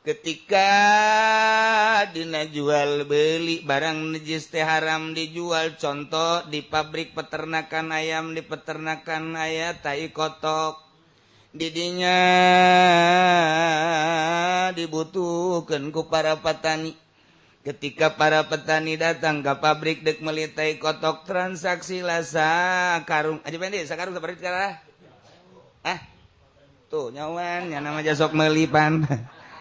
ketika dina jual beli barang najis teh haram dijual, contoh di pabrik peternakan ayam, di peternakan aya tai kotok, didinya dibutuhkeun ku para petani. Ketika para petani datang ke pabrik dek meuli tai kotok, transaksi lah sakarung aja pendek sakarung sabarit kara tuh nyawan nya nama jasok meuli pan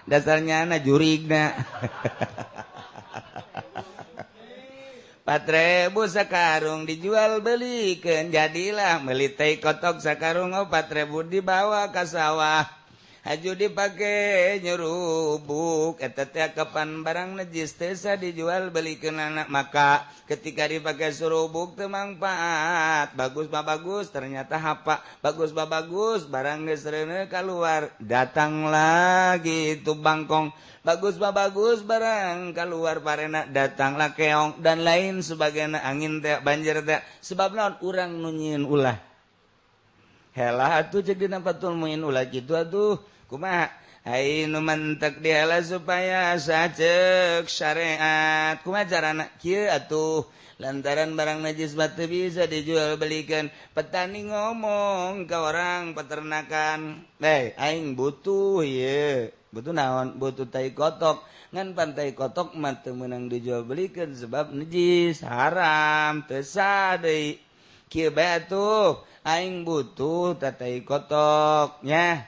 dasarnya na jurigna 4.000 sakarung dijual belikan, jadilah meuli tai kotok sakarung 4.000 dibawa ke sawah, haju dipake nyerubuk eta teh kapan barang najis teh dijual belikeun anak. Maka ketika dipake surubuk teu mangpaat, bagus mah bagus ternyata hapa, bagus mah bagus barang geus reuneu kaluar, datang lagi itu bangkong, bagus mah bagus barang kaluar parena, datanglah keong dan lain sebagainya, angin teh banjir teh sebab naon urang nu nyieun ulah. Helah atuh cek dina patul muin ulah kitu atuh kumaha ai nu mantek diheula supaya sacek syariat. Kumaha carana kieu atuh, lantaran barang najis teu bisa dijual belikan, petani ngomong ka orang peternakan, aing butuh ieu, butuh naon, butuh tai kotok, ngan pantai kotok mah teu meunang dijual belikan sebab najis haram teu sah deui. Kieu bae atuh aing butuh tai kotok nya,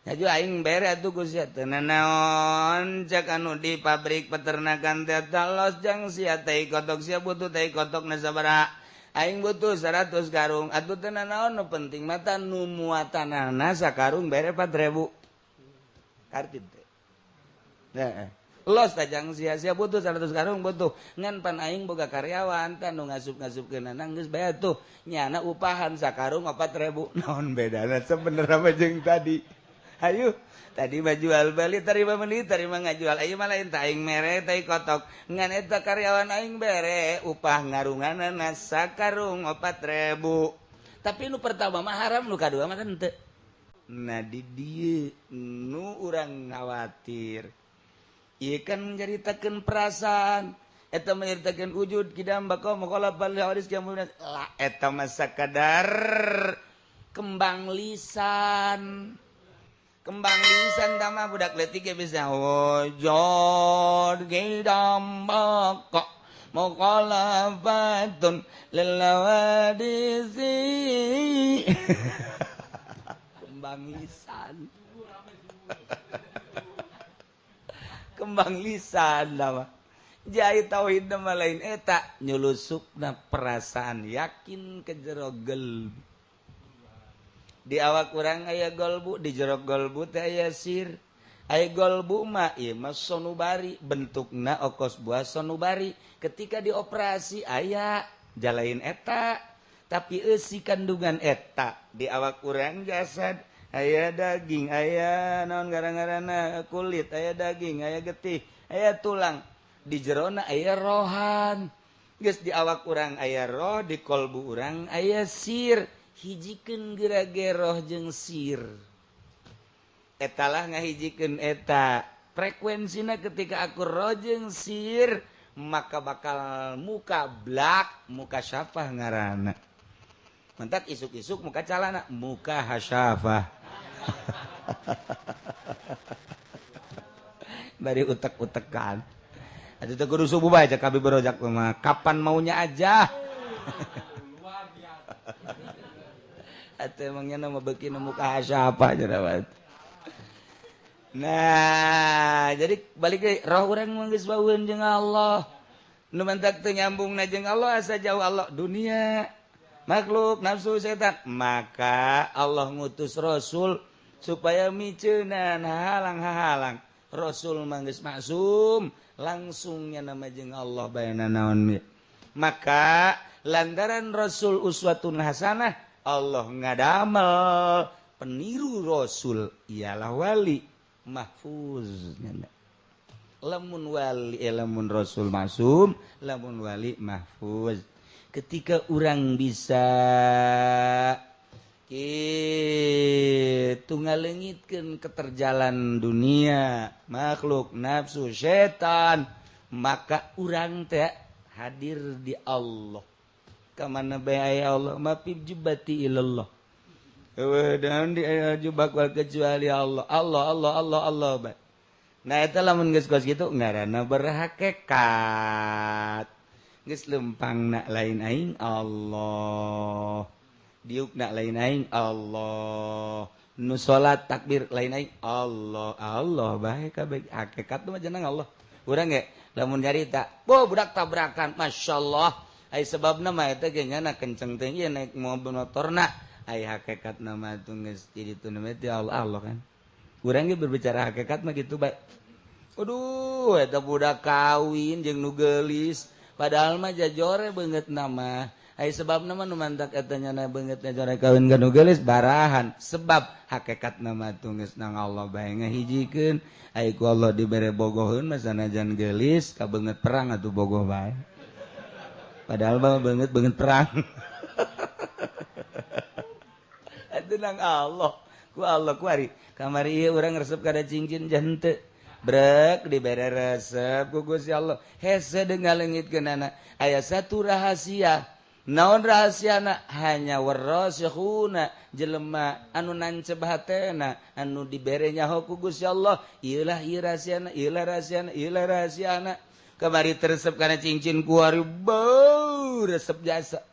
haju aing bere atuh ku sia teu naon, cek anu di pabrik peternakan teh talos jang sia tai kotok, sia butuh tai kotok na sabaraha, aing butuh 100 karung, atuh teu naon nu penting mah tah nu muatanana sakarung bere 4.000 kartid teh. Los tajang sia-sia butuh 100 karung butuh, ngan pan aing boga karyawan tah nu ngasup-ngasupkeun nang geus bae tuh nyana upahan sakarung 4.000. Naon bedana sebenarnya mah jeung tadi? Hayu tadi mah jual beli tarima meuli tarima ngajual, ayeuna mah lain tah aing mere tai kotok, ngan eta karyawan aing bere upah ngarunganana sakarung 4.000. Tapi nu pertama mah haram, nu kadua mah kan teu. Nah di dieu nu urang khawatir ieu kan menceritakeun perasaan, eta menceritakeun wujud kidam bako maqala bal haris kiamun, eta mah sakadar kembang lisan. Kembang lisan tama budak leutik ge bisa wujud kidam bako maqala fatun lilawadisi. Kembang lisan. Kembang lisan nama jahit tauhid nama lain eta nyulusukna perasaan yakin ke jero gelbu. Di awak urang aya golbu, di jero golbu teh aya sir. Aya golbu mah ieu mah sonubari, bentukna okos buah sonubari. Ketika dioperasi aya jalain eta, tapi eusi kandungan eta di awak urang jasad. Aya daging, aya naon garang-garana kulit, aya daging, aya getih, aya tulang. Di jerona aya rohan. Geus di awak urang aya roh, di kolbu urang aya sir. Hijikeun gerage roh jeung sir. Eta lah ngahijikeun eta. Frekuensina ketika aku roh jeung sir, maka bakal muka blak, muka syafah ngaranna. Mentak isuk-isuk muka calana, muka hasyafah. Bari utek-utekan. Atuh teh kudu subuh bae cek kabeh berojak mah. Kapan maunya aja. Atuh emangnya nama beuki nu muka hasyafah cenah. Nah, jadi balik deui roh urang mah geus baueun jeung Allah. Nu mentak teu nyambungna jeung Allah asa jauh Allah dunia. Makhluk nafsu setan, maka Allah ngutus Rasul supaya miceunan halang-halang. Rasul mah geus maksum, langsungnya nama jeung Allah baena naon. Maka lantaran Rasul uswatun hasanah, Allah ngadamel peniru Rasul ialah wali mahfuz. Lamun wali lamun Rasul maksum, lamun wali mahfuz. Ketika orang bisa itu ngalengitkeun keterjalan dunia makhluk nafsu setan maka urang teh hadir di Allah kamana bae Allah mapib jubati ilallah dan jubak wal kecuali Allah Allah Allah Allah Allah ba. Nah eta lamun geus kos kitu ngaranna berhakikat geus lempangna lain aing Allah diukna lain aing Allah nu salat takbir lain aing Allah Allah bae kabeh hakikat mah jeneng Allah urang ge lamun nyarita bo budak tabrakan masyaallah ai sebabna mah eta ge nyana kenceng teh ieu naik mobil motorna ai hakikat nama tu geus jadi tu nama teh Allah Allah kan urang ge berbicara hakikat mah kitu bae aduh eta budak kawin jeung nu geulis padahal mah jajore beungeut nama ai sebab nama nu mantak eta nyana beungeut jajore kawin ka nu geulis barahan sebab hakikat nama tu geus nang Allah bae ngahijikeun ai ku Allah dibere bogoheun mah sanajan geulis ka beungeut perang atuh bogoh bae padahal mah beungeut perang atuh nang Allah ku ari kamari ieu urang resep kada cincin jante brek dibere resep ku Gusti Allah hese dengalengitkeun anak aya satu rahasia naon rahasiana hanya warasikhuna jelema anu nancep hatena anu dibere nyaho ku Gusti Allah ieu rahasiana ieu rahasiana kamari resep kana cincin ku ari bau resep jasa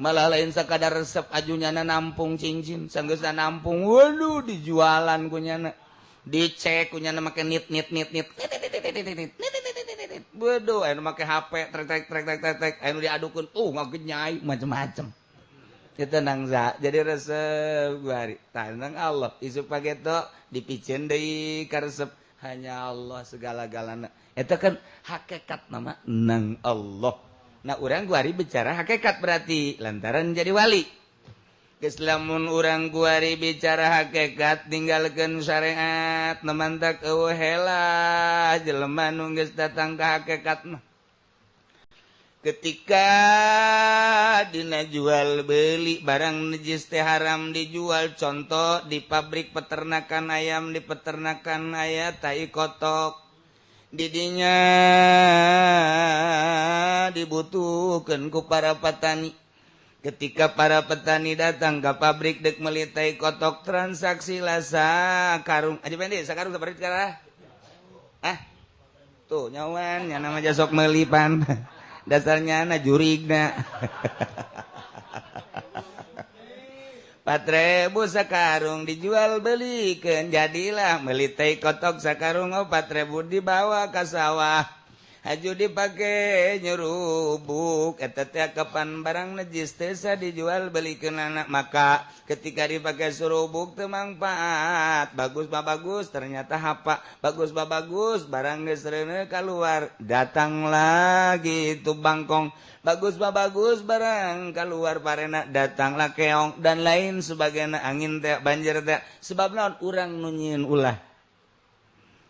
malah lain sakadar resep ajunyana nampung cincin sanggeusna nampung waduh dijualan kunyana dicek kunyana make nit waduh anu make HP trek anu diadukeun ngagenyai macem-macem kita nangza jadi resep guari tanang Allah isu pageto dipicen deui ka resep hanya Allah segala-galana eta kan hakikat nama nang Allah. Nah urang guari bicara hakikat berarti lantaran jadi wali. Geus lamun urang guari bicara hakikat tinggalkeun syariat namantak eueuh heula jelema nu geus datang ka hakikat mah. Ketika dina jual beli barang najis teh haram dijual contoh di pabrik peternakan ayam di peternakan aya tai kotok didinya dibutuhkeun ku para petani ketika para petani datang ke pabrik dek meuli tai kotok transaksi lasa karung aja pendek sakarung sabaraha sekarang tuh nyawan nya nama jasok meuli pan dasarnya na jurigna 4.000 sakarung dijual belikeun jadilah meuli teh kotok sakarung 4.000 dibawa ka sawah haju dipake nyerubuk eta teh kapan barang najis teh dijual belikeun anak maka ketika dipake surubuk teu mangfaat bagus mah bagus ternyata hapa bagus mah bagus barang geus reuneu kaluar datang lagi itu bangkong bagus mah bagus barang keluar parena datanglah keong dan lain sebagainya angin teh banjir teh sebab naon urang nu nyieun ulah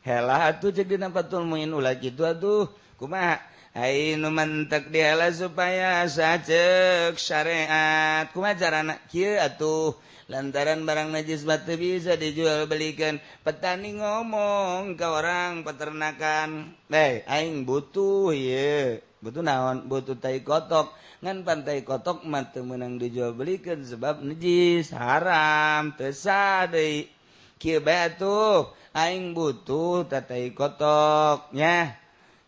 helah atuh ceuk dina patul nyieun ulah kitu atuh kumaha ai nu mantek diheula supaya saceuk syariat kumaha carana kieu atuh lantaran barang najis teu bisa dijual belikeun petani ngomong ka orang peternakan aing butuh ieu butuh naon butuh tai kotok ngan pantai kotok mah teu meunang dijual belikeun sebab najis haram teu sah deui kieu bae atuh aing butuh tai kotok nya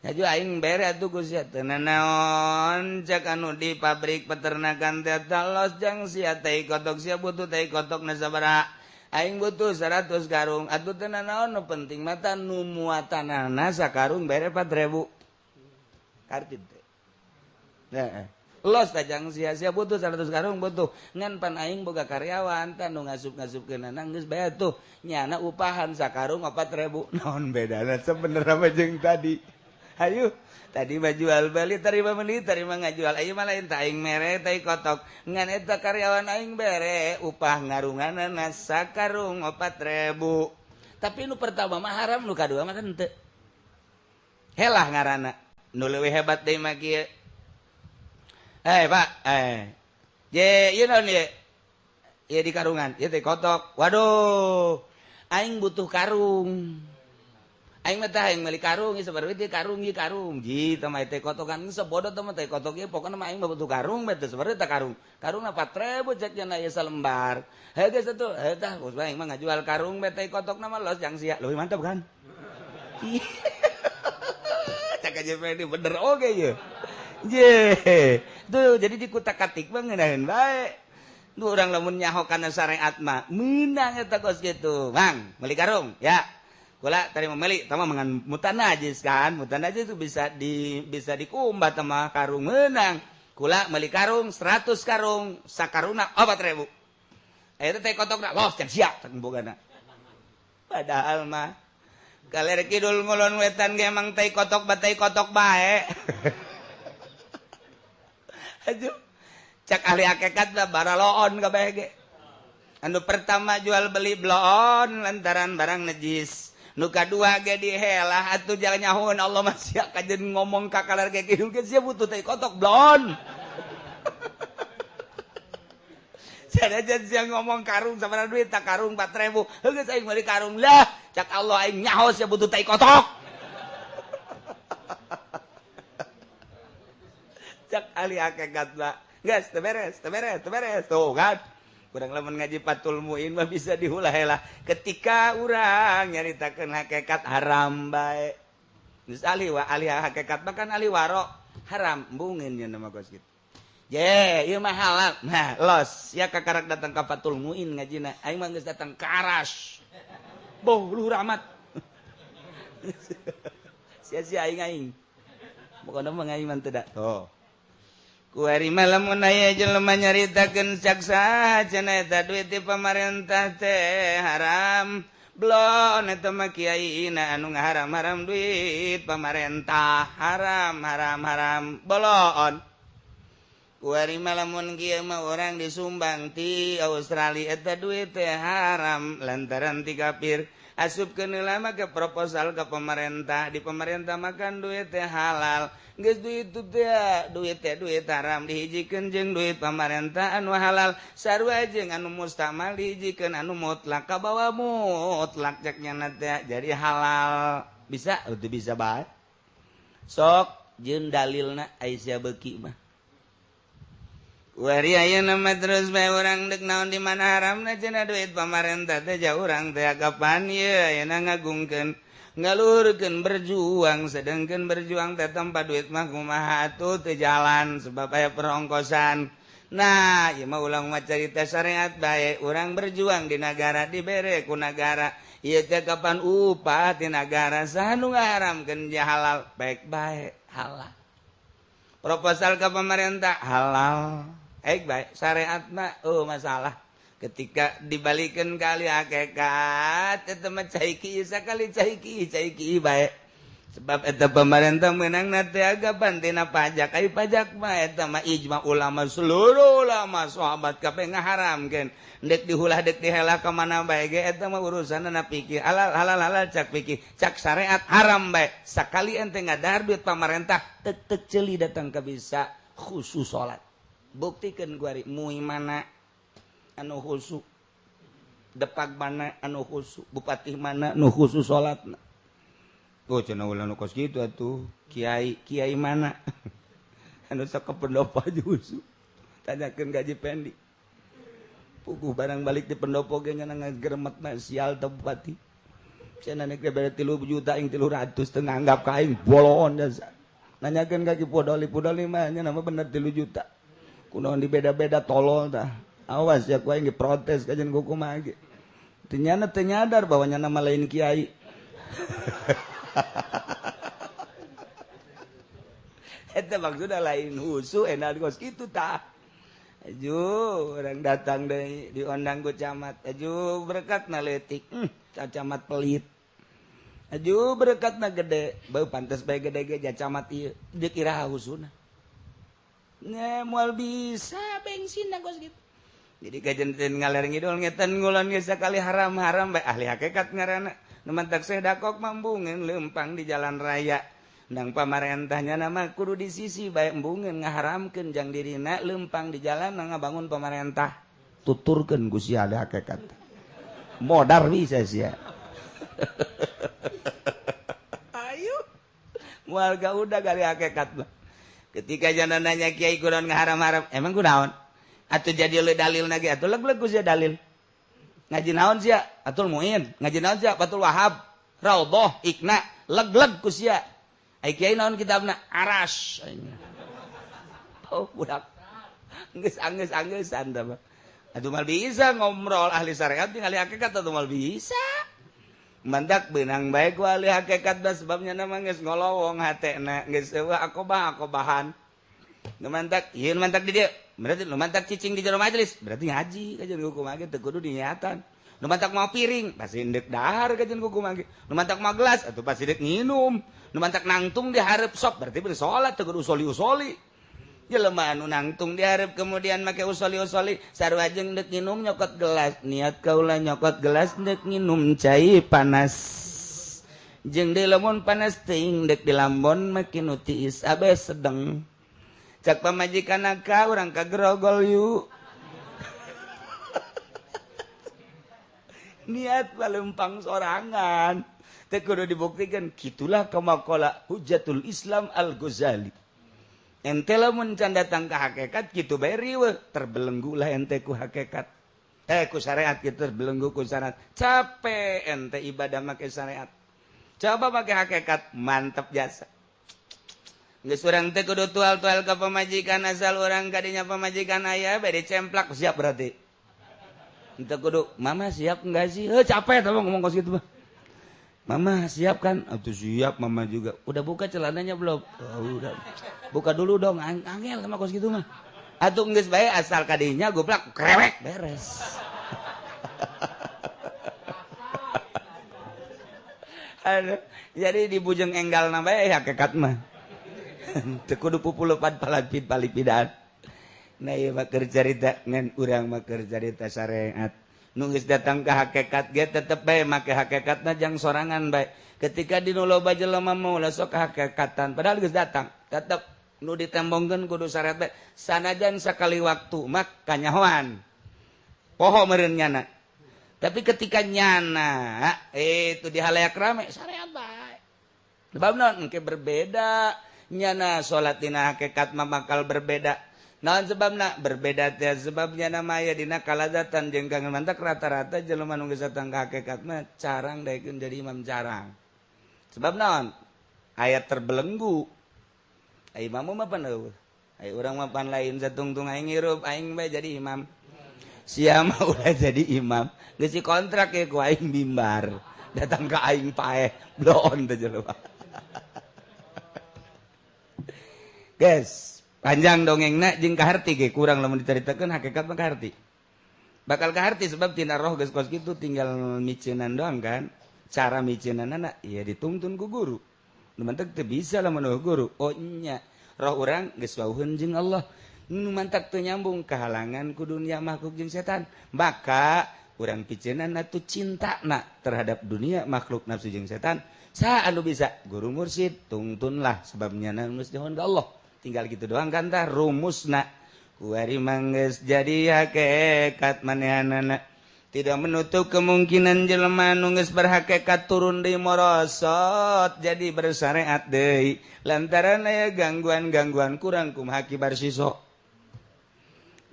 haju aing bere atuh Gusti teu naon cek anu di pabrik peternakan teh talos jang sia tai kotok sia butuh tai kotok na sabaraha aing butuh 100 karung atuh teu naon nu penting mah nu muatanana sakarung bere 4.000 kartid teh. Nah, los tajang sia-sia butuh 100 karung butuh. Ngan pan aing boga karyawan tan nu ngasup-ngasupkeun nang geus bae tuh. Nyana upahan sakarung 4.000. Naon bedana sebenarnya mah jeung tadi. Hayu, tadi mah jual beli tarima meuli tarima ngajual. Ayeuna mah lain teh aing mere tai kotok. Ngan eta karyawan aing bere upah ngarunganana sakarung 4.000. Tapi nu pertama mah haram nu kadua mah teu. Helah ngaranna. Nu leuwih hebat deui mah kieu. Pak, ye, you know ye. Iya di karungan, ieu teh kotok. Waduh. Aing butuh karung. Aing mah teh aing meuli karung, ieu sabaraha teh karung ieu karung. Ji teh mah teh kotokan sebodoh teh mah teh kotok ieu pokona mah aing mah butuh karung teh sabaraha teh karung. Karungna 4.000 cek cenah ieu salembar. Heuh geus atuh, heuh tah bos aing mah ngajual karung teh kotokna mah los jang sia. Leuwih mantap kan? Cak aja Fedi bener oge ieu. Je. Tuh jadi dikutak-katik mah ngeunaheun bae. Duh urang lamun nyaho kana syariat mah meunang eta kos kitu. Mang, meuli karung, ya. Kula tadi membeli, tama mangan mutan najis kan, mutan najis itu bisa dikumbat sama karung menang. Kula meuli karung 100 karung, sakaruna 4.000. Eta teh kotokna los jang sia tak bogana. Padahal mah kaler kidul ngulon wetan ge emang teh kotok batai kotok bae. Aduh. Cak ahli hakikat lah baraloon kabeh ge. Anu pertama jual beli bloon lantaran barang najis. Nu kadua ge dihelah atuh jangan nyahoon Allah masih kajen ngomong ka kalar ge kieu ge sia butuh teh kotok blon. Sanajan sia ngomong karung sabaraha duit tak karung 4.000. Heuh geus aing meuli karung lah cak Allah aing nyaho sia butuh teh kotok. Cak ahli hakikat lah. Guys, teberes. Tuh kan. Kurang lamun ngaji Fathul Muin mah bisa diulah helah. Ketika urang nyaritakeun hakikat haram bae. Geus ahli hakikat mah kan ahli waro haram mbungeun nya nama kos kitu. Je, ieu mah halal. Nah, los ya kakarak datang ka Fathul Muin ngajina. Aing mah geus datang ka Arash. Boh, luhur amat. Sia-sia aing. Pokona mah aing mah teu da. Tuh. Kuari malamun aya jelema nyaritakeun saksa cenah eta duit ti pamarentah teh haram. Blon eta mah kiaina anu ngaharam-haram duit pamarentah haram. Bolon. Kuari malamun kieu mah urang disumbang ti Australia eta duit teh haram lantaran ti kafir. Asupkeun heula mah ke proposal ke pemerintah, di pemerintah makan duit teh halal. Geus duit duit haram dihijikeun jeung duit pamarentah anu halal. Sarua jeung anu mustamal dihijikeun anu mutlak ka bawa mutlak cek nya teh jadi halal. Bisa atau bisa bae. Sok jeung dalilna aya sia beuki mah. Wari ayeuna mah terus bae urang deuk naon di mana haramna cenah duit pamarentah teh ja urang teh kapan ieu ayeuna ngagungkeun ngaluhurkeun berjuang sedengkeun berjuang teh tanpa duit mah kumaha atuh teu jalan sebab aya perongkosan. Nah, ieu mah ulang mah carita syariat bae urang berjuang di negara dibere ku negara. Ieu teh kapan upah ti negara saha nu ngaharamkeun ja halal baik-baik halal. Proposal ke pemerintah halal. Baik, syariat mah masalah. Ketika dibalikeun ka ahli hakikat, eta mah cai kieu sakali cai kieu bae. Sebab eta pemerintah meunangna teh agapan tina pajak. Ai pajak mah eta mah ijma ulama seluruh ulama sahabat kabeh ngaharamkeun. Dek diulah dek dihelah ka mana bae ge eta mah urusanna pikir. Halal cak pikir. Cak syariat haram bae. Sakali ente ngadahar duit pemerintah tek ceuli datang ka bisa khusus salat. Buktikeun kuari mui mana anu khusyuk depag mana anu khusyuk bupati mana anu khusyuk salatna. Oh cenah ulah nu kos kitu atuh kiai mana anu sok ke pendopo khusyuk tanyakeun gaji pendi puguh barang balik di pendopo ge nya ngageremetna sial teh bupati cenah nek bere 3 juta ing 300 teu nganggap ka aing bolon jasa nanyakeun gaji podoli mah nya nama bener 3 juta. Kunaon dibeda-beda tolol tah. Awas ya ku aing protes ka jeung kumaha ge. Teu nyadar bahwa nya nama lain kiai. Eta maksudna lain husu enak kos kitu tah. Aju orang datang deui diundang ku camat. Aju berkatna leutik. Camat pelit. Aju berkatna gede. Beu pantes bae gede ge camat ieu. Dikira husuna. Moal bisa bensin kos gitu. Jadi kajenteun ngaler ngidul ngeten ngulon geus sakali haram bae ahli hakikat ngaranna. Nu mantak sedakok mambungeun leumpang di jalan raya. Ndang pamarentahnya nama kudu di sisi bae embungeun ngaharamkeun jang dirina leumpang di jalan ngabangun pamarentah. tuturkeun ku sia hakikat modar bisa sia ayo warga udah kali hakikat mah ketika jana nanya kiai kunaon ngaharam-haram emang kunaon atuh jadi oleh dalil lagi atuh leg-leg ku sia dalil ngaji naon sia atul muin ngaji naon sia Fathul Wahab Raudhah Iqna leg-leg ku sia ai kiai naon kitabna Aras oh budak geus anggeus-anggeusan tah mah atuh mal bisa ngomrol ahli syariat tinggal hakikat atuh mal bisa mandak beunang bae ku ahli hakikat da sebabnya nama geus ngolowong hatena geus eueuh akobahan nu mantak ieu nu mantak di dieu berarti nu mantak cicing di jero majelis berarti ngaji kajian hukumage teu kudu niatan nu mantak mau piring pasti endek dahar kajian hukumage nu mantak mau gelas atuh pasti dek nginum nu mantak nangtung di hareup sop berarti bener salat teu kudu usoli-usoli jelema anu nangtung di hareup kemudian make usoli-usoli sarua jeung dek nginum nyokot gelas niat kaula nyokot gelas dek nginum cai panas jeung deui lamun panas teuing dek di lambon make nu tiis abe sedeng cak pamajikan ka urang kagerogol yuk niat palempang sorangan teh kudu dibuktikan gitulah kama qala Hujjatul Islam Al-Ghazali ente lamun can datang ka hakikat kitu bae riweuh terbelenggu lah ente ku hakikat ku syariat kitu terbelenggu ku syariat capek ente ibadah make syariat coba make hakikat mantep jasa geus urang teh kudu tual-tual ka pamajikan asal urang kadinya pamajikan aya bade cemplak siap berarti henteu kudu mama siap enggak sih capek tah ngomong kos gitu mah mama siap kan atuh siap mama juga udah buka celananya belum udah buka dulu dong angel sama kos gitu mah atuh geus bae asal kadinya goblok krewek beres aduh jadi dibujeng enggalna bae hakikat mah teu kudu pupuleupan palipid-palipidaan nah ieu mah keur carita ngan urang mah keur carita syariat nu geus datang ka hakikat ge tetep bae make hakikatna jang sorangan bae ketika dinu loba jelema maulah sok hakikatan padahal geus datang tetep nu ditembongkeun kudu syariat bae sanajan sakali waktu mah kanyahoan poho meureun nyana tapi ketika nyana itu di halayak rame syariat bae sebab naon engke berbeda nyana salat dina hakikat mah bakal berbeda naon sebabna berbeda teh sebabnya nama aya dina kalazatan jeung kang mantak rata-rata jelema nu geus datang ka hakikat mah carang daekeun jadi imam carang sebab naon aya terbelenggu ai imam mah pan eueuh ai urang mah pan lain satungtung aing hirup aing bae jadi imam sia mah udah jadi imam geus dikontrak ya ku aing mimbar datang ka aing paeh bloon teh jelema guys panjang dongengna jeung kaharti ge kurang lamun dicaritakeun hakikat mah kaharti bakal kaharti sebab tina roh geus kos kitu tinggal miceunan doang kan cara miceunanna ya dituntun ku guru nu mantek teu bisa lamun guru oh nya roh urang geus wauheun jeung Allah nu mantak teu nyambung kahalangan ku dunia makhluk jeung setan maka urang piceunana tu cintana terhadap dunia makhluk nafsu jeung setan saha anu bisa guru mursyid tungtunlah sebabnya geus dihon ka Allah tinggal gitu doang kan tah rumusna kuari manggeus jadi hakikat manehanana tidak menutup kemungkinan jelema nu geus berhakikat turun deui morosot jadi bersyariat deui lantaran aya gangguan-gangguan kurang kumaha kibar siso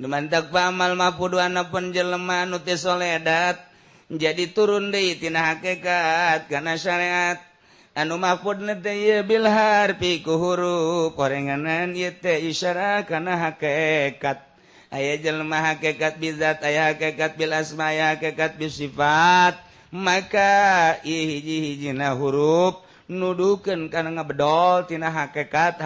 nu mantak pamal mapuduana pun jelema nu teu soledat jadi turun deui tina hakikat kana syariat anu mahfudna teh ieu bil harfi ku huruf korenganan ieu teh isyarah kana hakikat aya jelema hakikat bizat aya hakikat bil asma aya hakikat bis sifat maka hiji-hijina huruf nuduhkeun kana ngabedol tina hakikat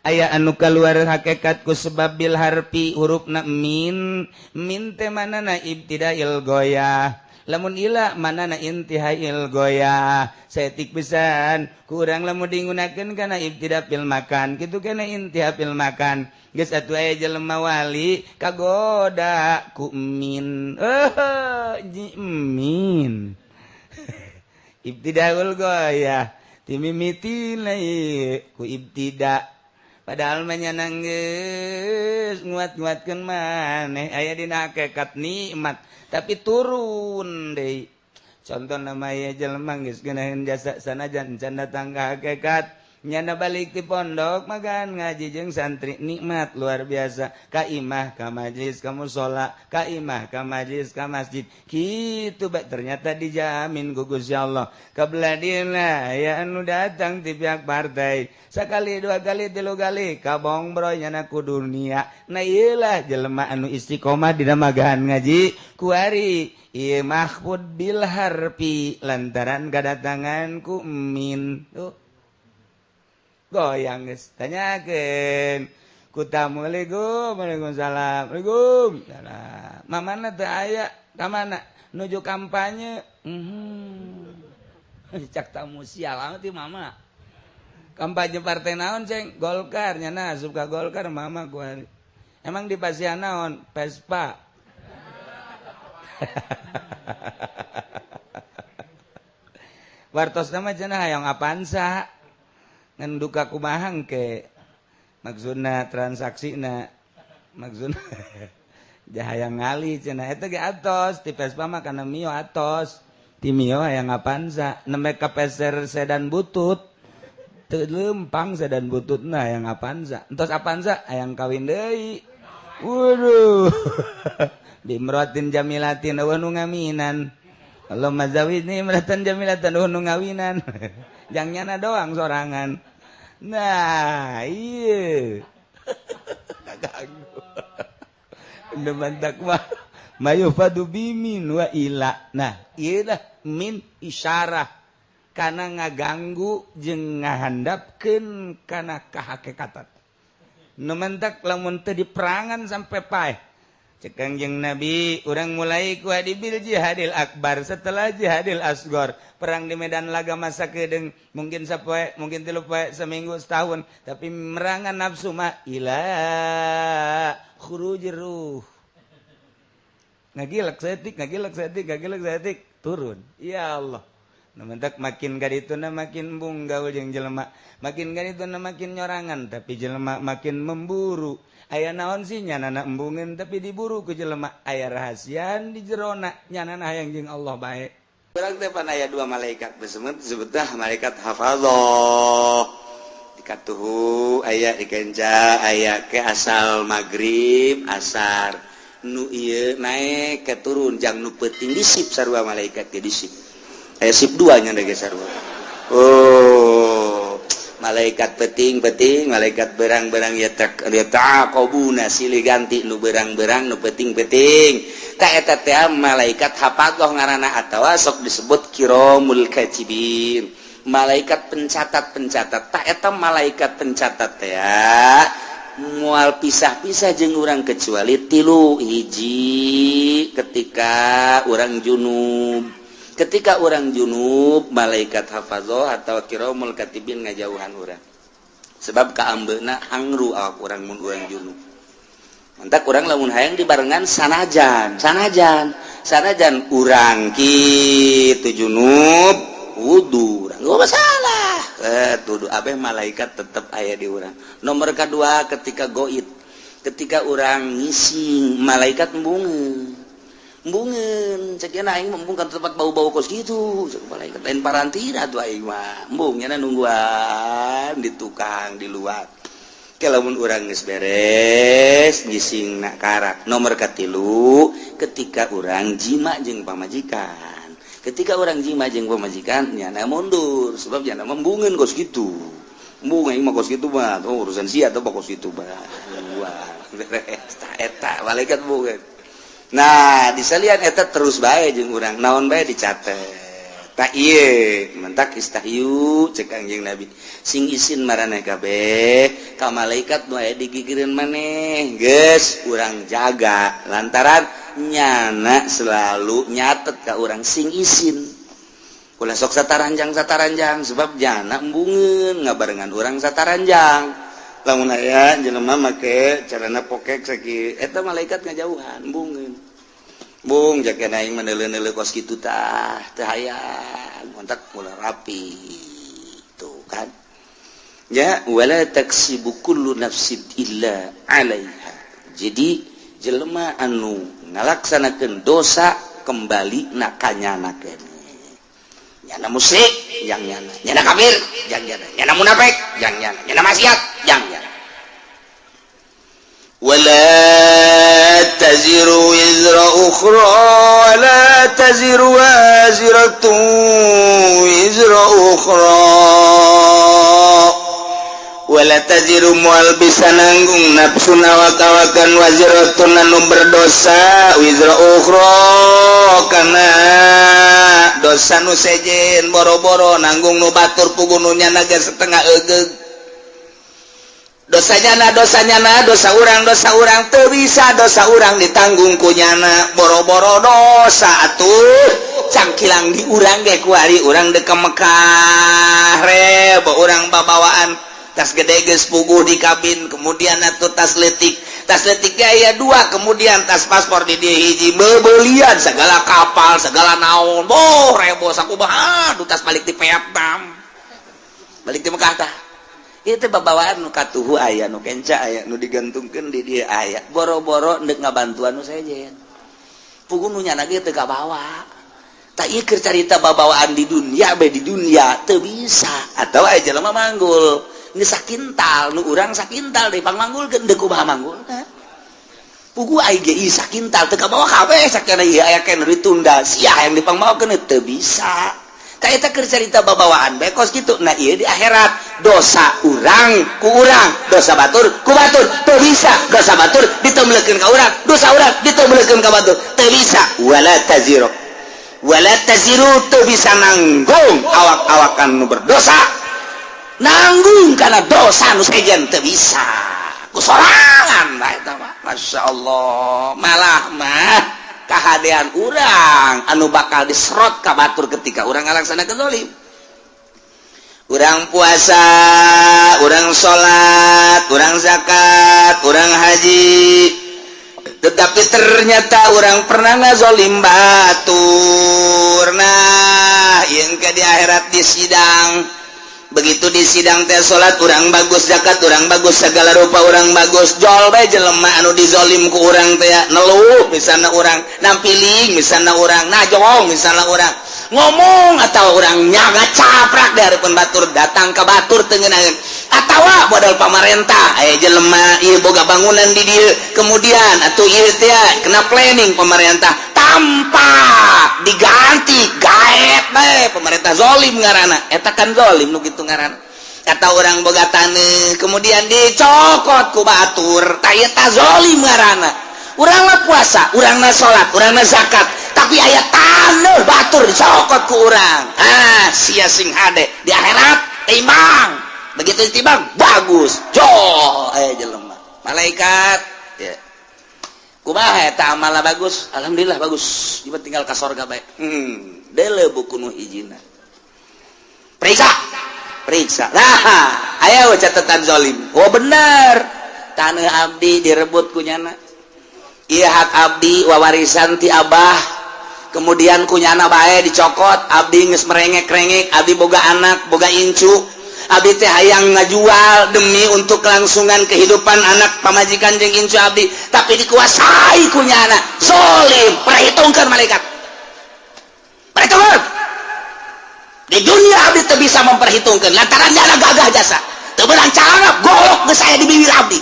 aya anu kaluar hakikat ku sebab bil harfi hurufna min teh manana ibtidail goyah lamun ila manana intihail goyah saeutik pisan kurang lamun digunakeun kana ibtida fil makan kitu kana intiha fil makan geus atuh aya jelema wali kagoda ku min min ibtidaul goyah timimiti ku ibtida padahal menyenang geus nguat-nguatkeun maneh aya dina hakikat nikmat tapi turun deui contoh nama ya jelema geus geunaheun jasa sanajan can datang ka hakikat nyana balik di pondok magan ngaji jeung santri nikmat luar biasa ka imah ka majlis ka mushola ka imah ka majlis ka masjid kitu bae ternyata dijamin ku Gusti Allah kabeladina ya anu datang ti pihak partai sakali dua kali tilu kali kabong broy nyana ku dunia nah ieu lah jelema anu istiqomah dina magahan ngaji kuari ieu mahfud bil harfi lantaran kadatangan ku min tuh goyang geus tanyakeun ku tamu Waalaikumsalam Waalaikumsalam mamana teu aya ka mana nuju kampanye cak tamu sial amat ti mama kampanye partai naon ceng Golkar nyana asup ka Golkar mama ku hari emang di pasihan naon Vespa wartosna mah cenah hayang Avanza ngan duka kumaha ke maksudna transaksina maksudna jahayang ngali cenah eta ge atos ti Vespa mah kana mio atos ti mio hayang Avanza nembe ka peser sedan butut teu leumpang sedan bututna hayang Avanza entos Avanza hayang kawin deui waduh dimrotin jamilatin eueuh nu ngaminan Allahumma zawidni imratan jamilatan eueuh nu ngawinan jang nyana doang sorangan. Nah, iya. Kaganggu. Udah mantak mah. Mayufadu bimin wa ila. Nah, iya lah min isyarah. Kana ngaganggu jeung ngahandapkeun kana kahakikatan. Nu mantak lamun teu diperangan sampai paeh. Cek Kangjeng Nabi, urang mulai ku hadibil jihadil akbar setelah jihadil asgor. Perang di medan laga masa kedeng mungkin sapoe, mungkin 3 poe, seminggu, setahun, tapi merangan nafsu mah ila khurujir ruh. Ngagilak setik turun. Ya Allah. Namentak makin gadituna makin embung gaul jeung jelema, makin gadituna makin nyorangan tapi jelema makin memburu. Aya naon sih nyanana embungeun tapi diburu ku jelema, aya rahasian di jerona nyanana hayang jeung Allah bae. Urang teh pan aya 2 malaikat disebutna malaikat hafadzah. Dikatuhu aya dikenca aya ke asal magrib asar. Nu ieu naek ke turun jang nu peuting disip sarua malaikat ge disip. Aya sip 2 nya ge sarua. Oh, malaikat peting malaikat berang-berang ya taqabuna silih ganti nu berang-berang nu peting-peting ka eta teh malaikat hafadzah ngaranna atawa sok disebut kiramul katibin malaikat pencatat tak eta malaikat pencatat teh ya moal pisah-pisah jeung urang kecuali 3 hiji ketika urang junub malaikat hafadzah atau kiramul katibin ngajauhan urang sebab kaambeuna hangru awak urang mun urang junub mantak urang lamun hayang dibarengan sanajan urang kitu junub wudu urang gak masalah tuduh abeh malaikat tetep aya di urang nomor kedua ketika goid ketika urang ngising malaikat embungeun cek nya aing embung ka tempat bau-bau kos kitu cek malaikat lain parantina tuh aing mah embung nya nungguan di tukang di luar ke lamun urang geus beres ngising nak karak nomor katilu ketika urang jima jeung pamajikan ketika urang jima jeung pamajikan nyana mundur sebab nyana embungeun kos kitu embung aing mah kos kitu mah urusan sia teh kos kitu mah wah beres eta malaikat embungeun. Nah disalian eta terus bae jeung urang naon bae dicatet tak ieu mentak istahyu cek Kangjeng Nabi sing isin maraneh kabeh ka malaikat nu aya digigireun maneh geus urang jaga lantaran nyana selalu nyatet ka urang sing isin ulah sok sataranjang sebab jana embungeun ngabarengan urang sataranjang lamun aya jelema make carana pokek sakieu eta malaikat ngajauhan embungeun bung jakeun aing meneuleuh-neuleuh kos kitu tah teu hayang kontak ulah rapi tuh kan ya wala taksibu kullu nafsin illa 'alaiha. Jadi jelema anu ngalaksanakeun dosa kembali na kanyana keneh. Nyana musyrik jang nyana kafir jang nyana munafik jang nyana maksiat jang wala taziru wizra ukhra wala taziru waziratu wizra ukhra wala taziru mual bisa nanggung nafsu nawakawakan waziratun anu berdosa wizra ukhra kana dosa nu sejen boro-boro nanggung nu batur pugununya naga setengah eugeg dosanya dosa urang teu bisa dosa urang ditanggung kunyana boro-boro dosa atuh cangkilang di urang ge ku ari urang dek Mekah reb urang babawaan tas gede geus puguh di kabin kemudian atuh tas letiknya aya dua kemudian tas paspor di dia hiji bebelian segala kapal segala naon boh rebo sakumaha tas balik di Vietnam balik di Mekah tah itu babawaan nu katuhu aya nu kenca aya nu digantungkeun di dia aya boro-boro ndek ngabantuan nu sejen pugununya lagi teu kabawa tak ieu keur carita babawaan di dunia teu bisa atawa aya jelema manggul ini sakintal nu urang sakintal deui pangmanggulkeun deuk kumaha manggulna pugu ai ge sakintal teu kabawa kabeh sakana ieu aya keneh ditunda sia yang dipangbawakeun teu bisa ta eta keur carita babawaan bae kos kitu nah ieu di akhirat dosa urang ku urang dosa batur ku batur teu bisa dosa batur ditemlekeun ka urang dosa urang ditemlekeun ka batur teu bisa wala taziru teu bisa nanggung awak-awakan nu berdosa nanggung karena dosa nu sejen teu bisa kusorangan lah eta mah masyaallah malah mah kahadean urang anu bakal diserot ka batur ketika urang ngalaksanakeun zalim urang puasa urang salat urang zakat urang haji tetapi ternyata urang pernah ngazolim batur nah yang ke di akhirat di sidang begitu di sidang teh salat urang bagus zakat urang bagus segala rupa urang bagus jol bae jelema anu dizolim ku urang teh neluh misalna urang nampiling misalna urang najong misalna urang ngomong atau urang nyaga caprak dari pun batur datang ke batur teu ngeunaheun atawa modal pamarentah aya jelema ieu boga bangunan di dieu kemudian atuh ieu teh kena planning pemerintah tanpa diganti gaet bae pemerintah zolim ngaranna eta kan zolim nu kitu ngaranna kata orang boga taneuh kemudian dicokot ku batur ta eta zolim ngaranna urang mah puasa urang na salat urang na zakat tapi aya taneuh batur dicokot ku urang sia sing hade di akhirat timbang begitu ditimbang bagus jo aya jelema malaikat ya kumaha eta amalna bagus alhamdulillah bagus ieu tinggal ka sorga bae deuleu buku nu hijina periksa nah aya catatan zalim oh bener taneuh abdi direbut ku nyana ieu hak abdi wawarisan ti abah kemudian ku nyana bae dicokot abdi geus merengek-rengek abdi boga anak boga incu abdi teh hayang ngajual demi untuk kelangsungan kehidupan anak pamajikan jeung incu abdi tapi dikuasai ku nyana zalim perhitungkeun malaikat perhitungkeun di dunia abdi teu bisa memperhitungkeun lantaran nyana gagah jasa teu beurang carana golok geus aya di bibir abdi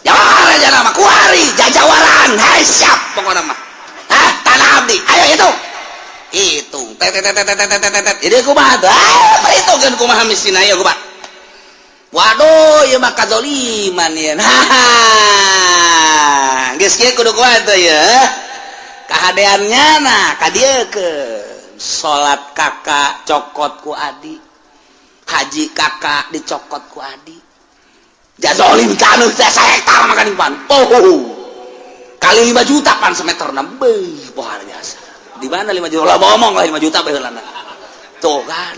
jawara jana mah kuari jajawaran hai siap pokona mah tanah abdi ayo hitung ini kumaha perhitungkeun kumaha miskin aya kumaha waduh ieu mah kadzaliman ieu geus kieu kudu kuat teh ya kahadeannya nah ka dieu keun salat kakak cokot ku adi haji kakak dicokot ku adi jazolim kanu teh sahektar makan pan kali 5 juta pan semeterna beuh pohar biasa di mana 5 juta lah ngomong lah 5 juta bae heulana tuh kan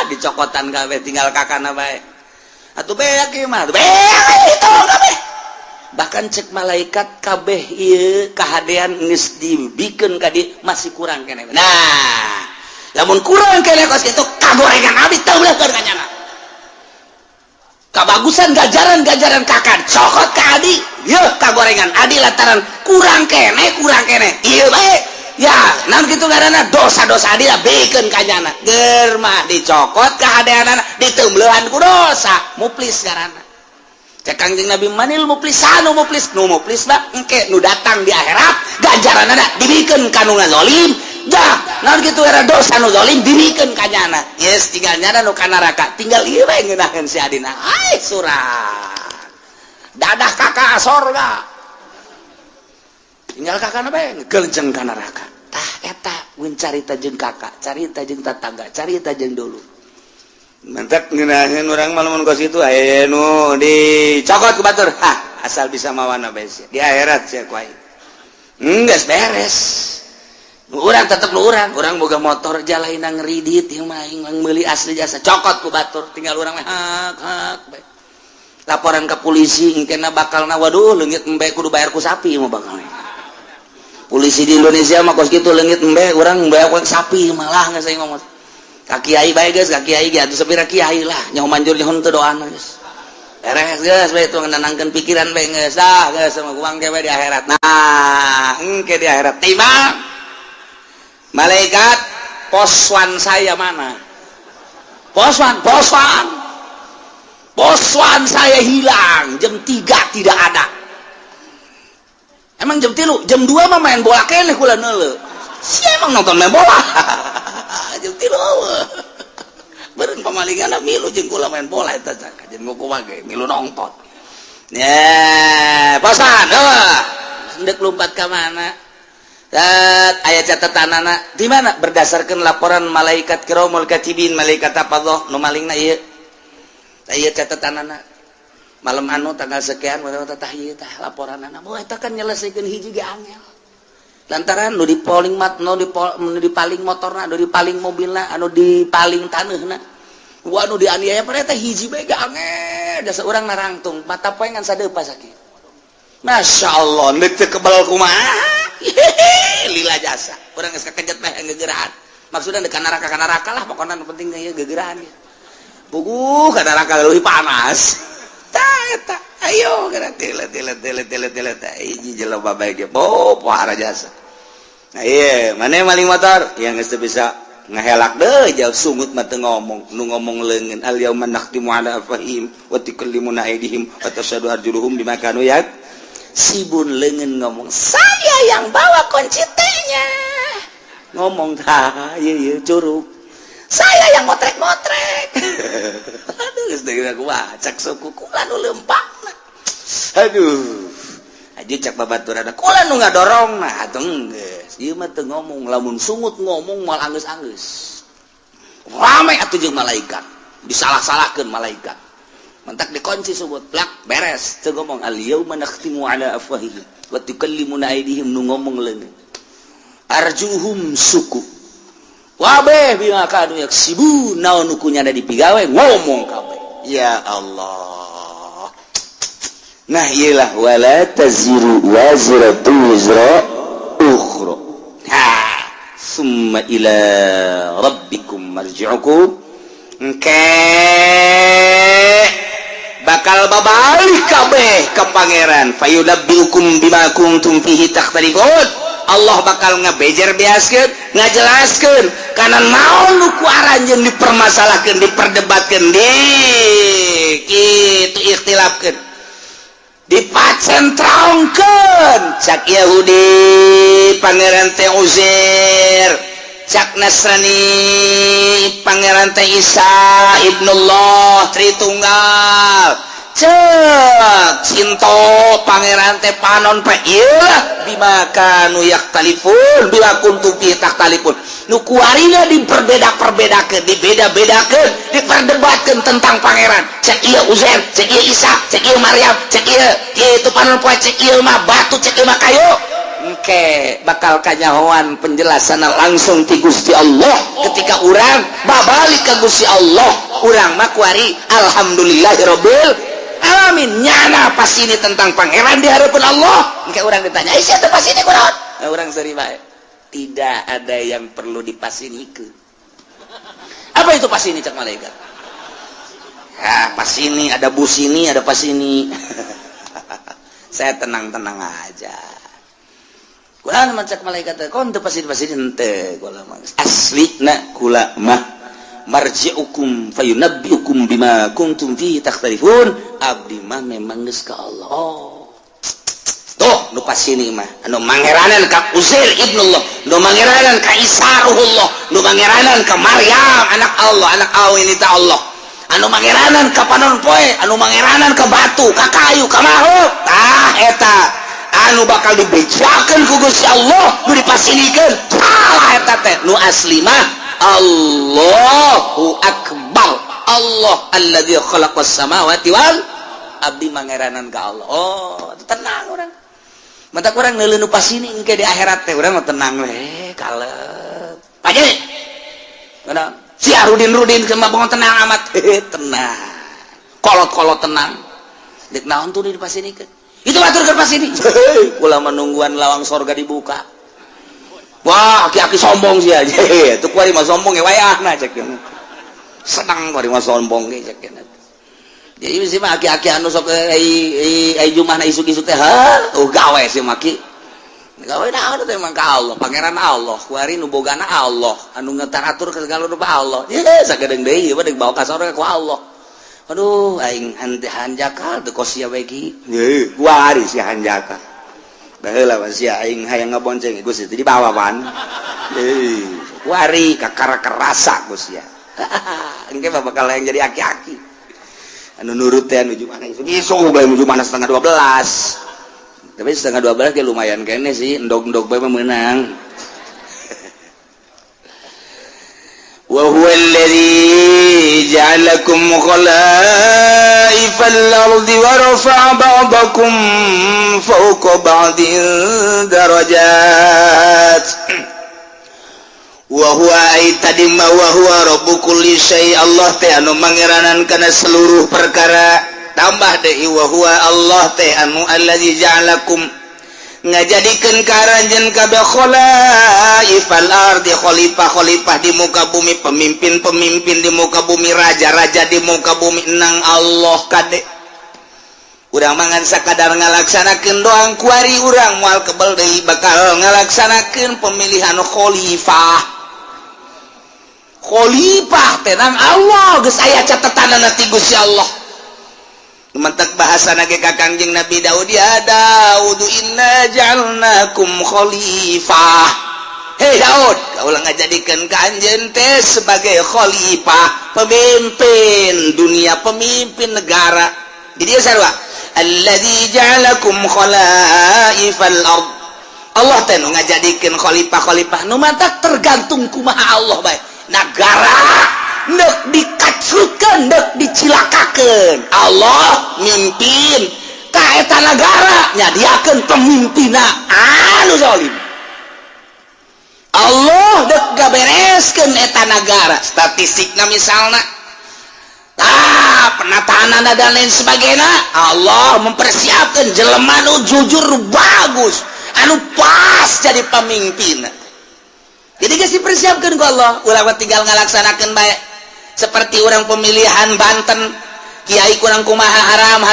dicokotan kabeh tinggal kakana bae atuh beak ieu mah beak itu kabeh bahkan cek malaikat kabeh ieu kahadean geus dibikeun ka dieu masih kurang keneh nah lamun kurang keneh kos kitu kagorengan abdi teu beuleuh keur kanyana kabagusan gajaran-gajaran kakak cokot ke adi ya kagorengan adi lantaran kurang kene iya baik ya nan gitu karena dosa-dosa adi lah bikin kanyana germah dicokot keadaan ditemblehan ku dosa muplis karena cek Kangjeng Nabi manil muplis mah engke nu datang di akhirat ganjaran ada dibikin kanu ngazolim dah naon gitu era dosa nu zalim dibikeun kanyana yes tinggalnya nu kana neraka tinggal ieu bae ngeunaheun si adina ai surat dadah kakak sorga tinggal kakana bae ngeukeun ka neraka tah eta mun carita jeung kakak carita jeung tetangga carita jeung dulu mantak ngeunaheun urang mah lamun ka situ aya nu dicokot ku batur asal bisa mawana bae di akhirat sia ku aing geus beres orang tetap orang boga motor jalain ngeridit yang main beli asli jasa cokot ku batur tinggal orang hak laporan ke polisi kena bakal waduh leungit embe kudu bayar ku sapi mah bakal polisi di Indonesia mah kos kitu leungit embe urang bayar ku sapi malah geus saya ngomong ka kiai bae geus ka kiai ge atuh sapira kiai lah nyaho manjur nyaho teu doana geus beres geus bae tu ngenanangkeun pikiran bae geus dah geus sama uang ge di akhirat nah engke di akhirat timbang malaikat poswan saya mana poswan saya hilang jam 3 tidak ada emang jam 3 jam 2 mah main bola keneh kula neuleuh si emang nonton main bola jam 3 beureun pamalingana milu jeung kula main bola eta cak jeung ngukumaha ge milu nonton ya poswan hendak lompat ka mana ayat catatanana di mana berdasarkan laporan malaikat kiramul katibin malaikat hafadzah nu malingna ieu ayat catatanana malam anu tanggal sekian tah ieu tah laporanana moh eta kan nyelesaikeun hiji ge angel lantaran nu dipaling nu dipaling motorna nu dipaling mobilna anu dipaling taneuhna wa anu dianiaya pada eta hiji bae ge angel da saurang narangtung mata poe ngan sadeupa sakitu masyaallah neuk teu kebal kumaha lila jasa orang geus kakejet mah geugeuran maksudna deuk neraka lah pokona nu penting ieu geugeuran ya puguh ka neraka leuwih panas tah eta ayo geura tilet hiji jelema bae ge pohara jasa nah ieu mane maling motor yang geus teu bisa ngahelak deui jauh sungut mah teu ngomong nu ngomong leungeun al yauma nakhtimu ala afahim wa tukallimuna aydihim wa tashhadu arjuluhum bima kanu sibun leungeun ngomong saya yang bawa kunci T-nya ngomong tah ieu curug saya yang motrek aduh geus deui aku cak suku kula nu leumpakna aduh aja cak babaturan kula nu ngadorongna atuh geus ieu mah teu ngomong lamun sungut ngomong moal anggeus-anggeus rame atuh jeung malaikat disalah-salahkeun malaikat mentak dikunci subut plak beres teu ngomong al yauma nakhtimu ala afwahihim wa tukallimuna aydihim nu ngomong leungeun arjuhum suku wabeh bima kanu yaksibu naon nu kunyana dipigawe ngomong kabeh ya Allah nah iyalah wala taziru wazratu wizra ukhra summa ila rabbikum marji'ukum bakal babalik kabeh ke pangeran fayunabbiukum bima kuntum fihi takhtalifun Allah bakal ngabejer beaskeun ngajelaskeun kana naon nu ku aranjeun dipermasalahkeun diperdebatkeun kitu ikhtilafkeun dipacentraungkeun cak Yahudi pangeran teh Uzair cak Nasrani pangeran teh Isa ibnullah Tritunggal cek Sinto pangeran teh Panon pe ieu bima kanu yaktalifun bila kuntum fi taktalifun nu kuarina diperbeda-perbedakeun dibeda-bedakeun diperdebatkeun tentang pangeran cek ieu Uzair cek ieu Isa cek ieu Maryam cek ieu kitu Panon poe cek ieu mah batu cek ieu mah kayu engke bakal kanyahoan penjelasan langsung ti Gusti Allah ketika urang babalik ka Gusti Allah urang mah kuari alhamdulillahirabbil alamin nyana pas ini tentang pangeran di hadapan Allah engke urang ditanya siapa pas ini kunaon urang seri bae tidak ada yang perlu dipasinikeun apa itu pas ini cak malaikat pas ini ada bus ini, ada pas ini. Saya tenang-tenang aja. Kula macak malaikat kon teu pasti henteu kula mah. Aslina kula mah marji'ukum fayunabbiukum bima kuntum fihi takhtalifun. Abdi mah memang geus ka Allah. Oh. Tuh nu pas ini mah anu mangeranan ka Uzair ibnullah, nu mangeranan ka Isa ruhullah, nu mangeranan ka Maryam anak Allah, anak awin ta Allah. Anu mangeranan ka panon poe, anu mangeranan ka batu, ka kayu, ka makhluk. Tah eta anu bakal dibejakeun ku Gusti Allah, nu dipasilikeun. Tah eta teh nu asli mah Allahu akbar. Allah alladzi khalaqas samawati wal abdi mangeranan ka Allah. Oh, tenang urang. Mata urang neuleuh nu pasini engke di akhirat teh urang mah tenang we, kalem. Paje. Ngana si Rudin ke mah tenang amat. Tenang. Kolot-kolot tenang. Dek naon tuh di pasinikeun. Itu batur keur pasini. Kula menungguan lawang sorga dibuka. Wah, aki-aki sombong sih aja. Tuh kuari mah sombong ge wayahna cek kieu. Senang kuari mah sombong ge cek kieu. Jadi sih mah aki-aki anu sok ai jumahna isuk-isuk teh gawe sih maki. Gawe naon teh mah ka Allah, pangeran Allah, kuari nu bogana Allah, anu ngetaratur ka segala rupa Allah. Ye sagedeung deui ieu mah deuk bawa ka sorga ku Allah. Aduh aing hanjakal teu kosia we ki. Ye, kuari si hanjakal. Baheula sia aing hayang ngabonceng Gusti teh dibawa pan. Kuari kakara kerasa Gusti ya. Engke mah bakal yang jadi aki-aki. Anu nurut teh nuju mana isuk bae nuju mana 11:30. Tapi 11:30 ge lumayan kene sih, endog-endog bae meunang. Wa huwa alladzi ja'alakum khalaifal ardi wa rafa'a ba'dakum fawqa ba'din darajat. Wa huwa aitadimma wa huwa rabbu kulli syai. Allah teh anu mangeranan kana seluruh perkara. Tambah deui wa huwa Allah teh anu allazi ja'alakum ngajadikeun karanjeun kabeh khalaifal ardi, khalifah-khalifah di muka bumi, pemimpin-pemimpin di muka bumi, raja-raja di muka bumi. Nang Allah kade urang mangan sakadar ngalaksanakeun doang kuari urang moal kebel deui bakal ngalaksanakeun pemilihan khalifah. Khalifah tenang Allah geus aya catatanana ti Gusti Allah. Mentak bahasana ge ka Kangjeng Nabi Daud, ya Daud inna ja'alnakum khalifah. Hei Daud, kaula ngajadikeun ka anjeun teh sebagai khalifah, pemimpin dunia, pemimpin negara. Jadi sarua alladzi ja'alakum khalaifal ard. Allah teh nu ngajadikeun khalifah-khalifah nu mantak tergantung kumaha Allah bae. Negara neuk dikacrutkeun, neuk dicilakakeun. Allah mimpin ka eta negara, nyadiakeun pemimpinna anu zalim. Allah neuk gabereskeun eta negara. Statistikna misalna penataanana dan lain sebagainya, Allah mempersiapkan jelema anu jujur bagus, anu pas jadi pemimpin. Jadi geus dipersiapkeun ku Allah, urang tinggal ngalaksanakeun bae. Seperti orang pemilihan Banten, kiai kurang kumaha haram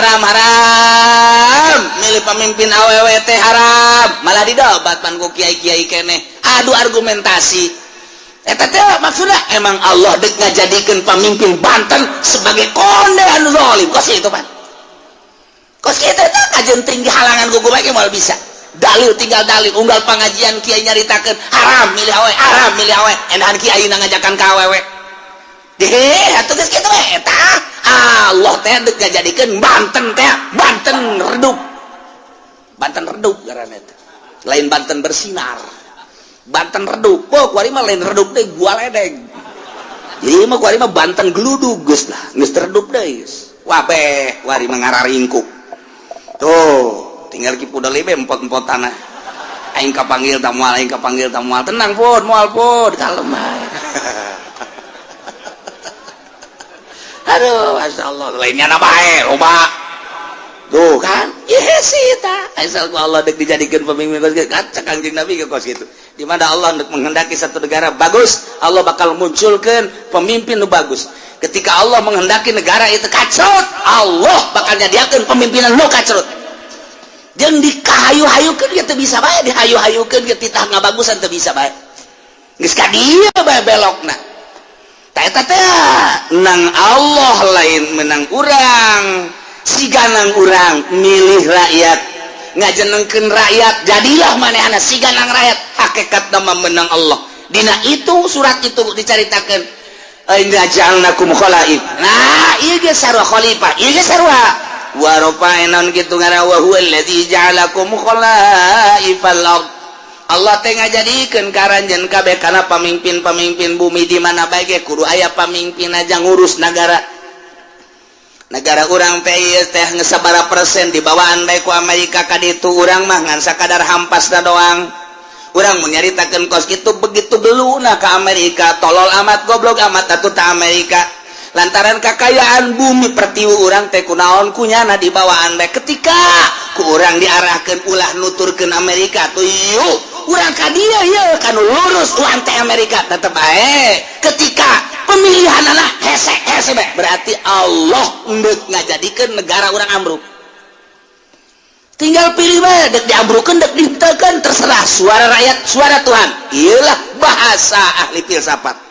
milih pemimpin awewe teh haram, malah didobat pan ku kiai-kiai keneh adu argumentasi. Eta teh maksudna emang Allah deuk ngajadikeun pemimpin Banten sebagai konde anu zalim. Kos kitu pan, kos kitu teh kajeun tinggi halangan ku bae ge moal bisa dalil, tinggal dalil unggal pengajian kiai nyaritakeun haram milih awewe, haram milih awewe, endahan kiai ngajakan ka awewe. Atuh geus kitu we eta Allah teh deuk ngajadikeun Banten teh Banten redup. Banten redup ngaranna teh. Lain Banten bersinar. Banten redup. Oh, kuari mah lain redup deui gua ledeg. Ieu mah kuari mah Banten gludug geus lah, geus redup deui. Wah beh, kuari mah ngararingkuk. Tuh, tinggal kipu deui be empot-empotana. Aing kapanggil ta moal, aing kapanggil ta moal. Tenang pun, moal pun, kalem ae. Aduh, Masya Allah, lainnya na bae, loba. Tuh kan, iya sih ta. Asal ku Allah dek dijadikan pemimpin kos gitu. Cek Kangjeng Nabi ke kos gitu. di mana Allah untuk menghendaki satu negara bagus, Allah bakal munculkan pemimpin nu bagus. Ketika Allah menghendaki negara itu kacrut, Allah bakal nyadiakeun pemimpinan nu kacrut. Jeung dikahayu-hayukeun ge teu bisa bae, dihayu-hayukeun ge titah ngabagusan teu bisa bae. Geus ka dieu bae belokna. Ta eta teh nang Allah lain menang urang, siganang urang milih rakyat, ngajenengkeun rakyat, jadilah manehna siganang rakyat, hakikat nama menang Allah. Dina itu surat itu dicaritakeun inna ja'alnakum khalaif. Nah, ieu ge sarua khalifah, ieu ge sarua wa rafa'na kitu ngara wa huwal ladzi ja'alakum khalaifal ard. Allah teh ngajadikeun karanjeun kabeh kana pamimpin-pamimpin bumi di mana bae ge kudu aya pamimpin aja ngurus negara. Negara urang teh ieu teh geus sabaraha persen dibawaan bae ku Amerika ka ditu, urang mah ngan sakadar hampasna doang. Urang mun nyaritakeun kos kitu begitu beluna ka Amerika, tolol amat goblok amat atuh ta Amerika. Lantaran kakayaan bumi pertiwu urang teh kunaon kunyana dibawaan bae, ketika ku urang diarahkeun ulah nuturkeun Amerika tuh yuk urang ka dieu yeuh kanu lurus urang teh Amerika tetep bae. Ketika pemilihanana hese bae berarti Allah ndeuk ngajadikeun negara urang ambruk. Tinggal pilih bae, dek diambrukeun dek dihenteukeun terserah, suara rakyat suara Tuhan. Iyalah bahasa ahli filsafat.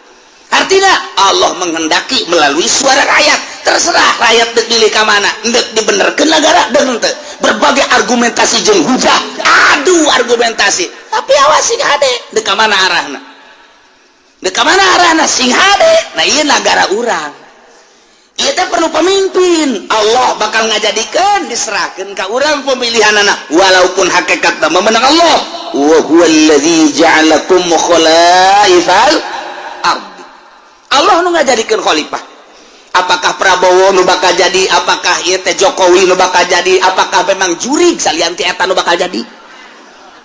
Artinya Allah menghendaki melalui suara rakyat, terserah rakyat dek milih ka mana, dek dibenerkeun negara deung teu. Berbagai argumentasi jeung hujah, adu argumentasi. Tapi awas sing hade, dek ka mana arahna? Dek ka mana arahna sing hade? Nah ieu negara urang. Ieu teh perlu pemimpin. Allah bakal ngajadikeun diserahkeun ka urang pemilihanana walaupun hakikatna memenang Allah. Wa huwallazi ja'alakum khalaifal ard. Allah nu ngajadikeun khalifah. Apakah Prabowo nu bakal jadi, apakah ieu teh Jokowi nu bakal jadi, apakah memang jurig salian ti eta nu bakal jadi?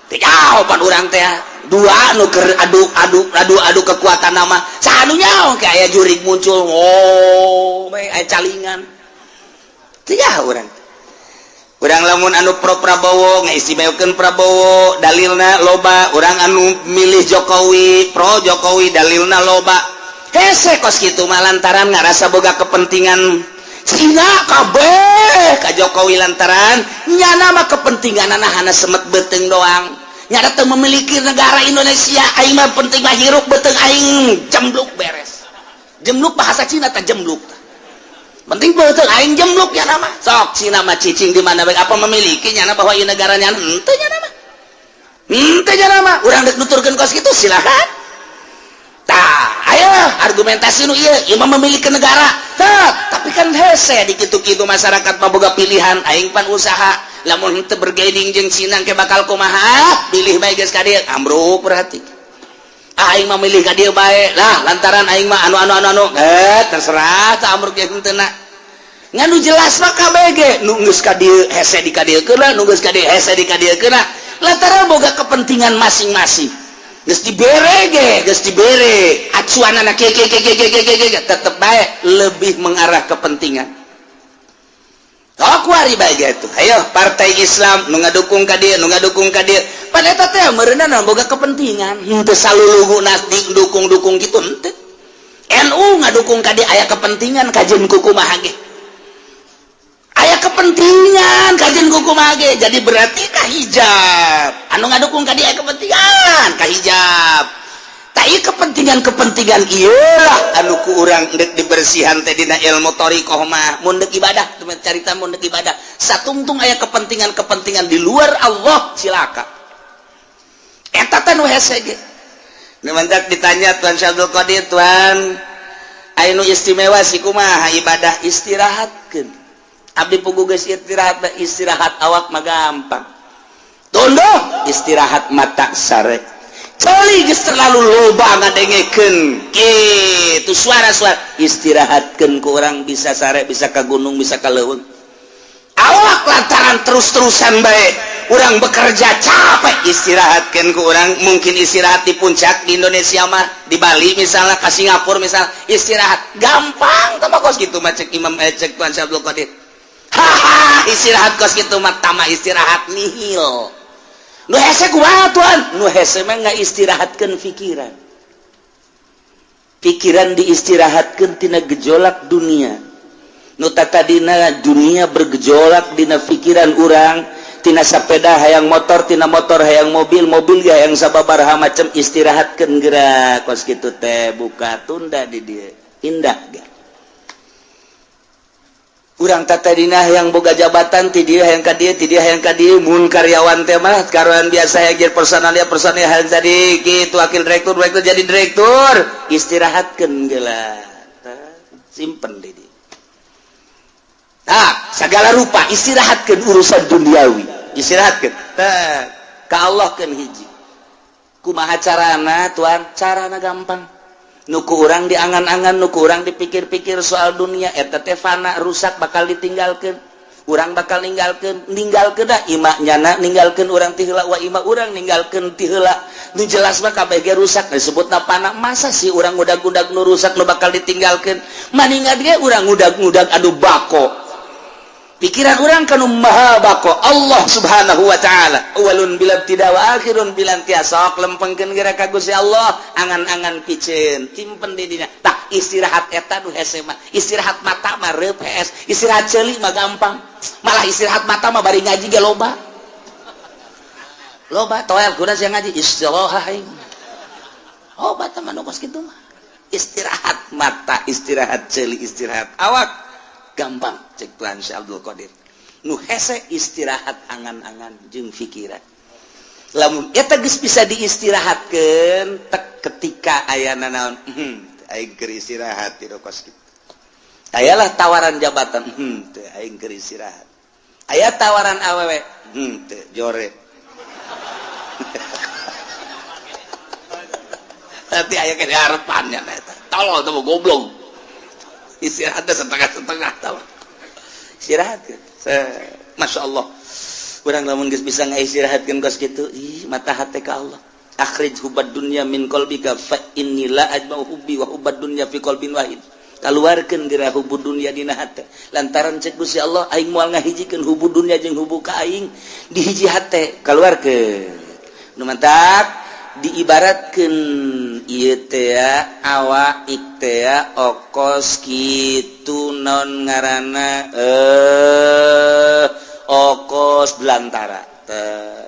Teh jawaban urang teh dua nu keur adu kekuatan nama. Saha nu nyaho ke aya jurig muncul. Oh, bae aya calingan. Teh urang. Urang lamun anu pro Prabowo ngaistimewakeun Prabowo, dalilna loba. Urang anu milih Jokowi, pro Jokowi, dalilna loba. Hese kos kitu mah lantaran ngarasa boga kepentingan sina kabeh ka Jokowi lantaran nyana mah kepentinganana hana semet beuteung doang. Nyana teu memiliki negara Indonesia, aing mah penting mah hirup beuteung aing jembluk beres. Jembluk bahasa Cina teh jembluk. Penting beuteung aing jembluk nyana mah. Sok Cina mah cicing di mana bae apa memiliki nyana bahwa ieu negara nyana henteu nyana mah. Henteu nyana mah urang dek nuturkeun kos kitu silakan. Tah, ayo argumentasi nu ieu mah memiliki negara. Tah, tapi kan hese di kitu-kitu masyarakat mah boga pilihan, aing pan usaha. Lamun henteu bergaining jeung Cina ke bakal kumaha? Pilih bae geus ka dieu, ambruk berarti. Aing mah milih ka dieu bae. Lah, lantaran aing mah anu terserah tah ambruk ge henteuna. Nganu jelas mah kabeh ge nu geus ka dieu hese di ka dieu keuna, nu geus ka dieu hese di ka dieu keuna. Lantaran boga kepentingan masing-masing. Geus dibere acuanana ke tetep bae lebih mengarah kepentingan. Tok wari bae gitu. Ayo partai Islam nu ngadukung ka dieu, pada eta teh meureunana boga kepentingan. Henteu saluluguna didukung kitu henteu. NU ngadukung ka dieu aya kepentingan kajeun ku kumaha ge. Aya kepentingan kajeun ku kumaha ge. Jadi berarti kahijab. Anu ngadukung ka dieu aya kepentingan kahijab. Tai kepentingan ieulah anu ku urang deuk dibersihan teh dina ilmu thariqah mah mun deuk ibadah, teu carita mun deuk ibadah. Satungtung aya kepentingan di luar Allah cilaka. Eta teh nu hese ge. Nu mentak ditanya Tuan Syabdul Qadir, Tuan, anu istimewa si kumaha ibadah istirahatkeun. Abdi pugu geus istirahat awak mah gampang. Tondo istirahat mata sare. Coli geus terlalu loba ngadengekeun kitu suara-suara. Istirahatkeun ku urang bisa sare, bisa ka gunung, bisa ka leuweung. Awak lantaran terus-terusan bae urang bekerja capek, istirahatkeun ku urang. Mungkin istirahat di puncak di Indonesia mah, di Bali misalnya, ka Singapura misal, istirahat gampang tama kos kitu mah cek Imam cek Tuan Syabdul Qadir. Haha, istirahat kos kitu mah tama istirahat nihil. nu hese kumaha tuan nu hese mah ngaistirahatkeun pikiran diistirahatkeun tina gejolak dunia nu tadina dunia bergejolak dina pikiran urang tina sepeda hayang motor tina motor hayang mobil ge hayang sababaraha macam istirahatkeun geura kos kitu teh buka tunda di dieu indah ga urang tadina hayang boga jabatan ti dieu hayang ka dieu mun karyawan teh mah karyawan biasa hayang personal hayang jadi kitu wakil direktur jadi direktur istirahatkeun geula simpen di dieu segala rupa istirahatkeun urusan duniawi istirahatkeun ka Allah keun hiji kumaha carana tuan carana gampang nuku urang diangan-angan nuku urang dipikir-pikir soal dunia eta teh fana rusak bakal ditinggalkeun urang bakal ninggalkeun dah ima nyana ninggalkeun urang ti heula wa ima urang ninggalkeun ti heula nu jelas mah kabeh ge rusak disebutna fana masa sih urang udag-udag nu rusak nu bakal ditinggalkeun maningat ge urang udag-udag anu bako pikiran orang kanu maha bako Allah subhanahu wa ta'ala awalun bilam tidak wa akhirun bilam tiasok lempengkeun geura ka Gusti Allah angan-angan piceun timpen di dina tah istirahat eta nu hese mah istirahat mata mah reup hees istirahat ceuli mah gampang malah istirahat mata mah bari ngaji ge loba toel kuda sia ngaji istirahat obat mah nu kos kitu mah istirahat mata istirahat ceuli istirahat awak gampang cek Tuan Syekh Abdul Qadir nu hese istirahat angan-angan jeung pikiran lamun eta geus bisa diistirahatkeun tek ketika ayana naon aing keur istirahat ti kos kitu ayalah tawaran jabatan teu aing keur istirahat aya tawaran awewe teu jore tapi aya ke harapannya eta tolol teu goblok istirahat setengah-setengah tahu istirahat Masya Allah urang lamun geus bisa ngaistirahatkeun kos kitu mata hate ka Allah akhrij hubad dunya min qalbika fa inni la ajma'u hubbi wa hubad dunya fi qalbin wahid kaluarkeun geura hubud dunya dina hate lantaran cek Gusti Allah aing moal ngahijikeun hubud dunya jeung hubbu ka aing di hiji hate kaluarkeun nu mantap diibaratkeun ieu teh awa iktea okos kitu non ngaranna okos belantara teh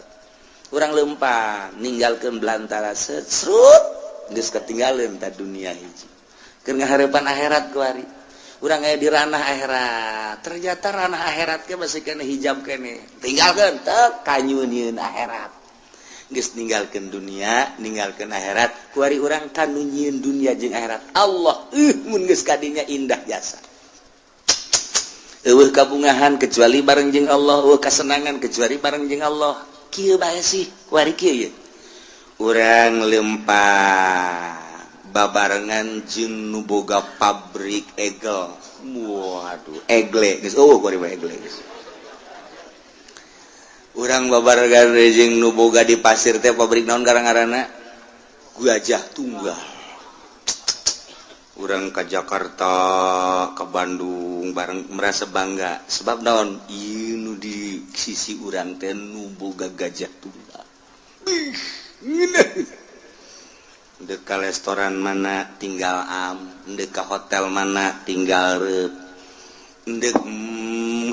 urang leumpang ninggalkeun belantara srut geus ketinggalan ta dunia hiji keur ngahareupan akhirat kuari urang aya di ranah akhirat ternyata ranah akhirat ge masih kena hijab kene tinggalkeun teu kanyunieun akhirat geus ninggalkeun dunia ninggalkeun akhirat kuari urang kanu nyieun dunia jeung akhirat Allah mun geus kadinya indah jasa eueuh kabungahan kecuali bareng jeung Allah eueuh kasenangan kecuali bareng jeung Allah kieu bae sih kuari kieu ye urang lempah babarengan jeung nu boga pabrik egel waduh egle geus kuari bae egle geus urang babarengan jeung nu boga di pasir teh pabrik naon garang-garana Gajah Tunggal urang ka Jakarta ka Bandung bareng merasa bangga sebab naon ieu nu di sisi urang teh nu boga Gajah Tunggal deuk ka restoran mana tinggal deuk ka hotel mana tinggal reup deuk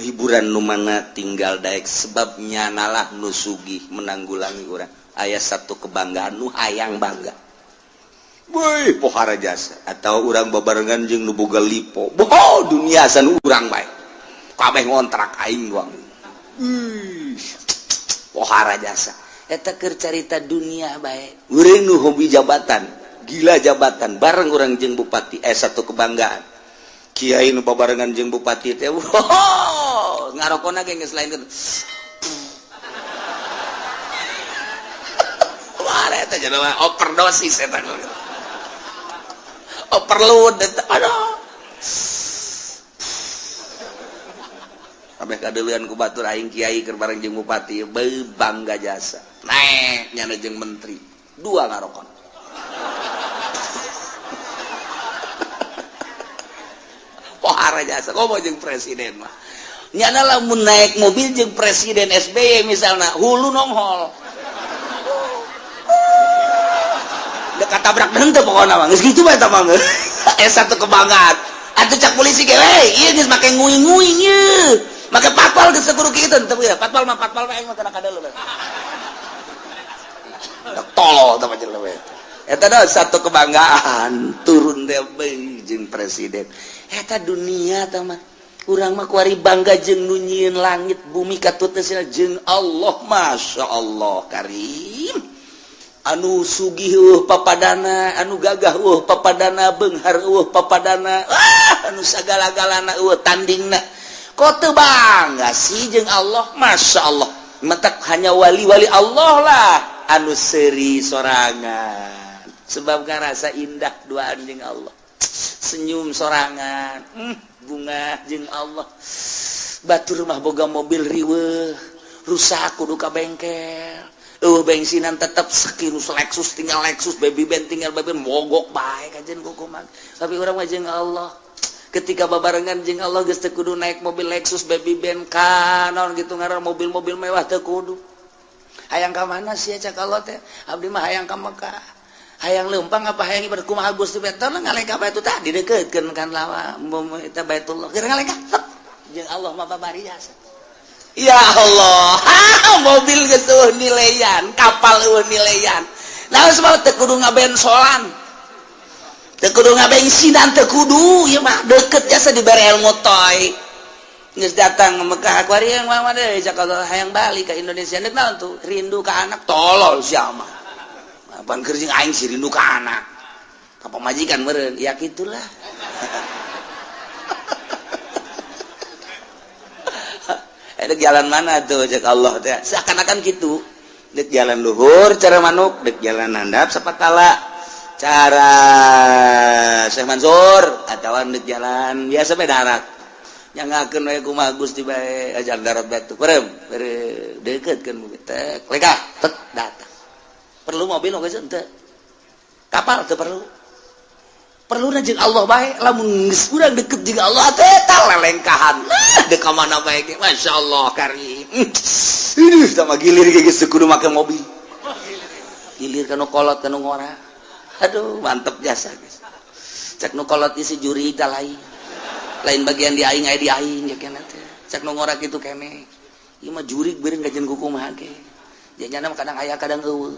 hiburan nu mana tinggal daek sebab nyanalah nu sugih menanggulangi urang aya satu kebanggaan nu hayang bangga woi pohara jasa atau urang babarengan jeung nu boga lipo dunia san urang bae kabeh ngontrak aing doang pohara jasa eta keur carita dunia bae urang nu hobi jabatan gila jabatan bareng urang jeung bupati satu kebanggaan kiai nu babarengan jeung bupati teh ngarokona ge geus lain wah eta jenama overdosis eta overload aduh kabeh kadeulean ku batur aing kiai keur bareng jeung bupati bangga jasa naek nyana jeung menteri dua ngarokon pohara jasa komo jeung presiden mah nyana lamun naik mobil jeung presiden SBY misalna hulu nonghol katabrak henteu pokona mah geus kitu bae eta mah satu kebanggaan atuh cak polisi ge ieu geus make nguing-nguing ieu make patwal geus kudu kitu teu ya patwal mah aing mah kana kadal tolol tah pajen we eta da satu kebanggaan turun teh jeung presiden eta dunia tah mah urang mah kuari bangga jeung nu nyieun langit bumi katutna jeung Allah masya Allah karim anu sugih papadana anu gagah papadana beunghar papadana anu sagala-galana tandingna kok teu bangga sih jeung Allah masya Allah mentak hanya wali-wali Allah lah anu seuri sorangan sebab ngarasa indah duaan jeung Allah senyum sorangan bunga jeung Allah batur mah boga mobil riweuh rusak kudu ka bengkel bensinan tetap sekiru Lexus tinggal Lexus baby band tinggal baby mogok bae kajen kukuman tapi urang mah jeung Allah ketika babarengan jeung Allah geus teu kudu naik mobil Lexus baby band kanon gitu ngaran mobil-mobil mewah teu kudu hayang ka mana sia cak Allah teh abdi mah hayang ka Mekah hayang leumpang apa hayang ibadah kumaha Gusti betul ngalengka batu tah dideukeukeun kan lawa eta Baitullah keur ngalengka jeung Allah mah babarias ya Allah mobil geus nilaian kapal nilaian naon sebab teu kudu ngabensolan teu kudu ngabensinan teu kudu ieu mah deukeut jasa dibere ilmu toy geus datang ke Mekah akuarium mah deui Jakarta hayang balik ka Indonesia neuk naon tuh rindu ka anak tolol sia mah pan keur jeung aing si rindu ka anak ka pamajikan meureun ya kitulah dek jalan mana tuh cek Allah teh seakan-akan gitu dek jalan luhur cara manuk dek jalan handap sapatala cara Syekh Mansur atawa dek jalan biasa bae darat nyangakeun we kumaha Gusti bae ajar darat batu perem deukeutkeun mobil teh leka tek datang perlu mobil geus henteu kapal teu perlu jeung Allah bae lamun geus urang deket jeung Allah teh tah lelengkahan dek ka mana bae ge masyaallah karim tah mah gilir ge geus kudu make mobil gilir kana kolot kana ngora aduh mantep jasa geus cek nu kolot isi juri tah lain bagian di aing aya di aing ge keneh teh cek nu ngora kitu keneh ieu mah jurig beureun kajen kukumaha ge jadinya mah kadang aya kadang eueuh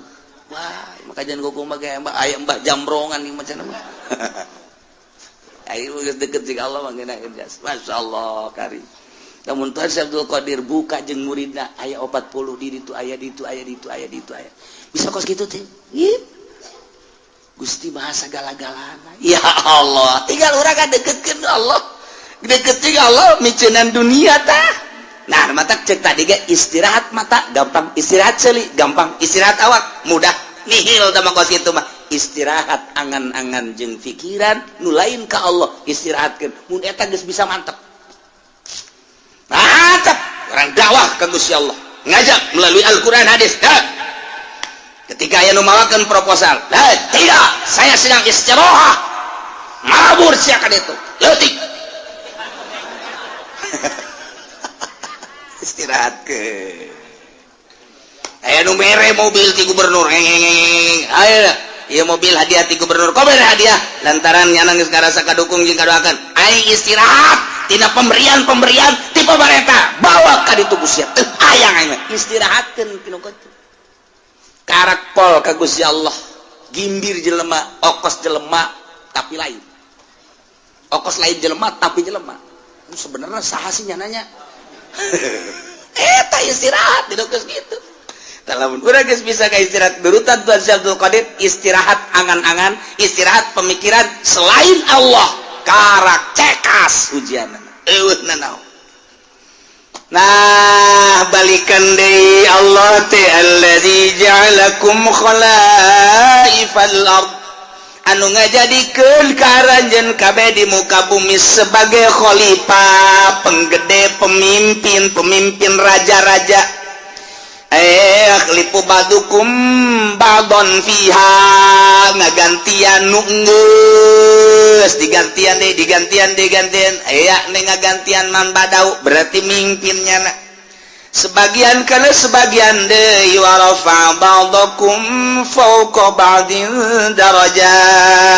wah makajan kuku mah ge aya mbah jambrongan ieu mah cenah mah ayo geus deukeut jeung Allah mah ngeunaheun jas masyaallah karim lamun Tuhan Abdul Qadir buka jeung muridna aya 40 di ditu aya bisa kos kitu teh Gusti Maha sagala-galana ya Allah tinggal urang deukeutkeun Allah deukeut jeung Allah miceunan dunia tah nah mata cek tadi ge istirahat mata gampang istirahat ceuli gampang istirahat awak mudah nihil tah kos kitu mah istirahat angan-angan jeung pikiran nu lain ka Allah istirahatkeun mun eta geus bisa mantep mantep orang dakwah ka Gusti Allah ngajak melalui Al-Qur'an hadis ketika aya nu mawakeun proposal tidak saya sedang istirahat mabur sia ka ditu leutik istirahat ke aya nu mere mobil ti gubernur aya ieu mobil hadiah ti gubernur kok mere hadiah lantaran nyana geus ngarasa kadukung jeung kadoakan aing istirahat tina pemberian ti pamarentah bawa ka ditu Gusti teu hayang aing istirahatkeun kitu kitu karak pol ka Gusti Allah gimbir jelema okos jelema tapi lain okos lain jelema tapi jelema sebenarnya saha sih nyananya eta istirahat di dokes gitu lamun urang geus bisa ka istirahat berutan Tuhan Abdul Qadir istirahat angan-angan istirahat pemikiran selain Allah karak cekas ujianna eueuhna naon nah balikan deui Allah teh allazi ja'alakum khalaifal ard anu ngajadikeun karanjeun kabeh di muka bumi sebagai khalifah penggede pemimpin raja-raja lipu badukum badon fiha ngagantian nu geus digantian aya ne ngagantian man badau berarti mimpinnya sebagian kana sebagian deui wa rafa ba'dakum fawqa ba'din darajat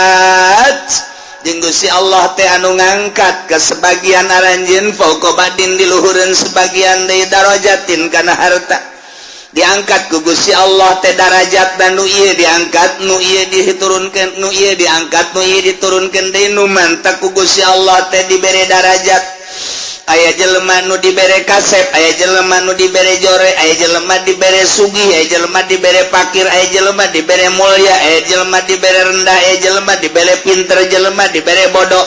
jeung Gusti Allah teh anu ngangkat ke sebagian aranjeun fawqa ba'din di luhureun sebagian deui darajatin kana harta diangkat ku Gusti Allah teh darajat dan nu ieu diangkat nu ieu diturunkeun nu ieu diangkat nu ieu diturunkeun deui nu mantap ku Gusti Allah teh dibere darajat aya jelema nu dibere kasep aya jelema nu dibere jore aya jelema dibere sugih aya jelema dibere fakir aya jelema dibere mulya aya jelema dibere rendah aya jelema dibere pinter jelema dibere bodoh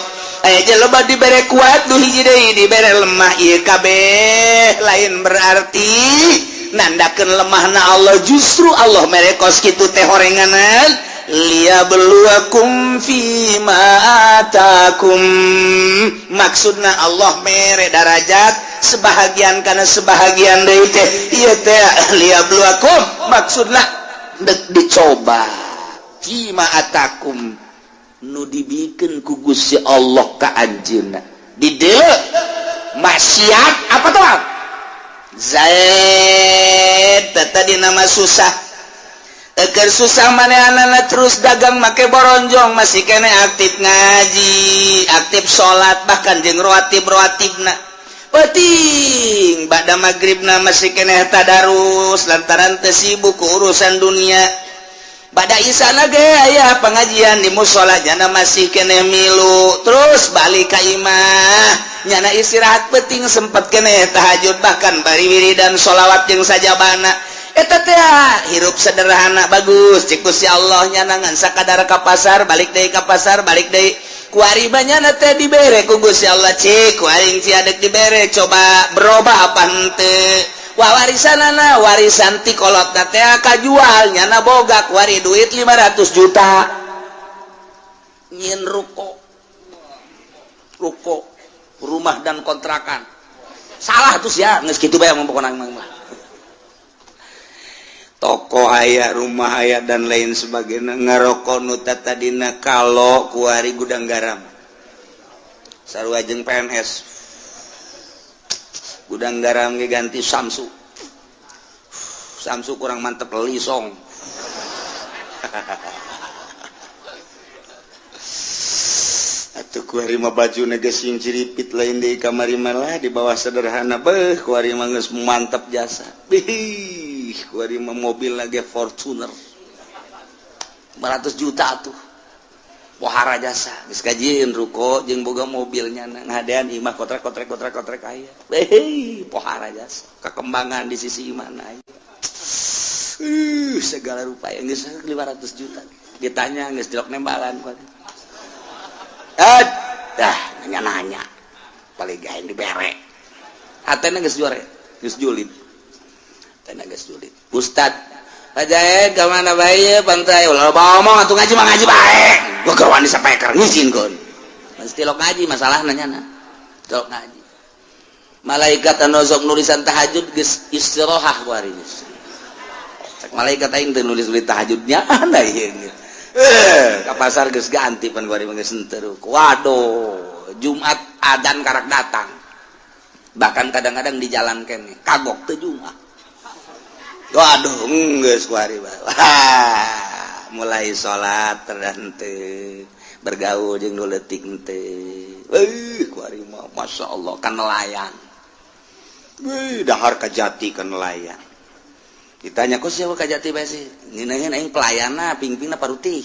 aya jelema dibere kuat nu hiji deui dibere lemah ieu kabeh lain berarti nandakeun lemahna Allah justru Allah merekos kitu teh horenganan liyabluwakum fima atakum maksudna Allah mere darajat sebahagian kana sebahagian deui teh ieu teh liyabluwakum maksudna dek dicoba fima atakum nu dibikeun ku Gusti Allah ka anjeunna di dieu maksiat apa tuh Zaid tadi nama susah eker susah manehanana terus dagang make boronjong masih kene aktif ngaji aktif sholat bahkan jeung roatib-roatibna penting bada magribna masih kene tadarus lantaran teu sibuk ku urusan dunia bada isana ge aya pengajian di mushola jana masih kene milu terus balik ka imah nyana istirahat penting sempat kene tahajud bahkan bari wiridan sholawat jeung sajabana eta teh hirup sederhana bagus cik Gusti Allah nyanangan sakadar ka pasar balik deui ka pasar balik deui kuari banyana teh dibere ku Gusti Allah cik kuaring ciadek dibere coba berubah apa henteu warisanana warisan ti kolotna teh kajual nyana boga kuari duit 500 juta nyin ruko rumah dan kontrakan salah tuh ya geus kitu bae pokona mah toko aya rumah aya dan lain sebagainya ngaroko nu tadina kalo ku ari gudang garam sarua jeung PNS gudang garam ge ganti Samsu kurang mantep lisong atuh kuari mah bajuna geus sing ciripit lain deui kamari malah di bawah sederhana beuh kuari mah geus mantap jasa bih kuari mah mobil lagi Fortuner 500 juta tuh pohara jasa geus kajieun ruko jeung boga mobilnya ngadean imah kotrek aya beh pohara jasa kakembangan di sisi imana aya segala rupa yang geus 500 juta ditanya geus dilok nembalan kuari dah nanya paling gain dibere hatena geus juare geus julid hatena geus julid ustad ajae ka mana bae pantai ulah ngomong atuh ngaji mah ngaji bae gua gawan disapeker ngizin mesti lok ngaji masalah nanyana lok ngaji malaikat anu sok nulisan tahajud geus istirahah kuari cek malaikat aing teu nulis tahajudnya ana ieu ke pasar geus ganti pan kuari mah geus henteu waduh Jumat adzan karak datang bahkan kadang-kadang di jalan kene kagok teu Jumat waduh geus kuari mulai salat dan teu bergaul jeung nu leutik teu kuari mah masyaallah kan nelayan dahar ka jati ka nelayan ditanya kok siapa kajati bae sih ngeunaheun aing pelayana pingpingna parutih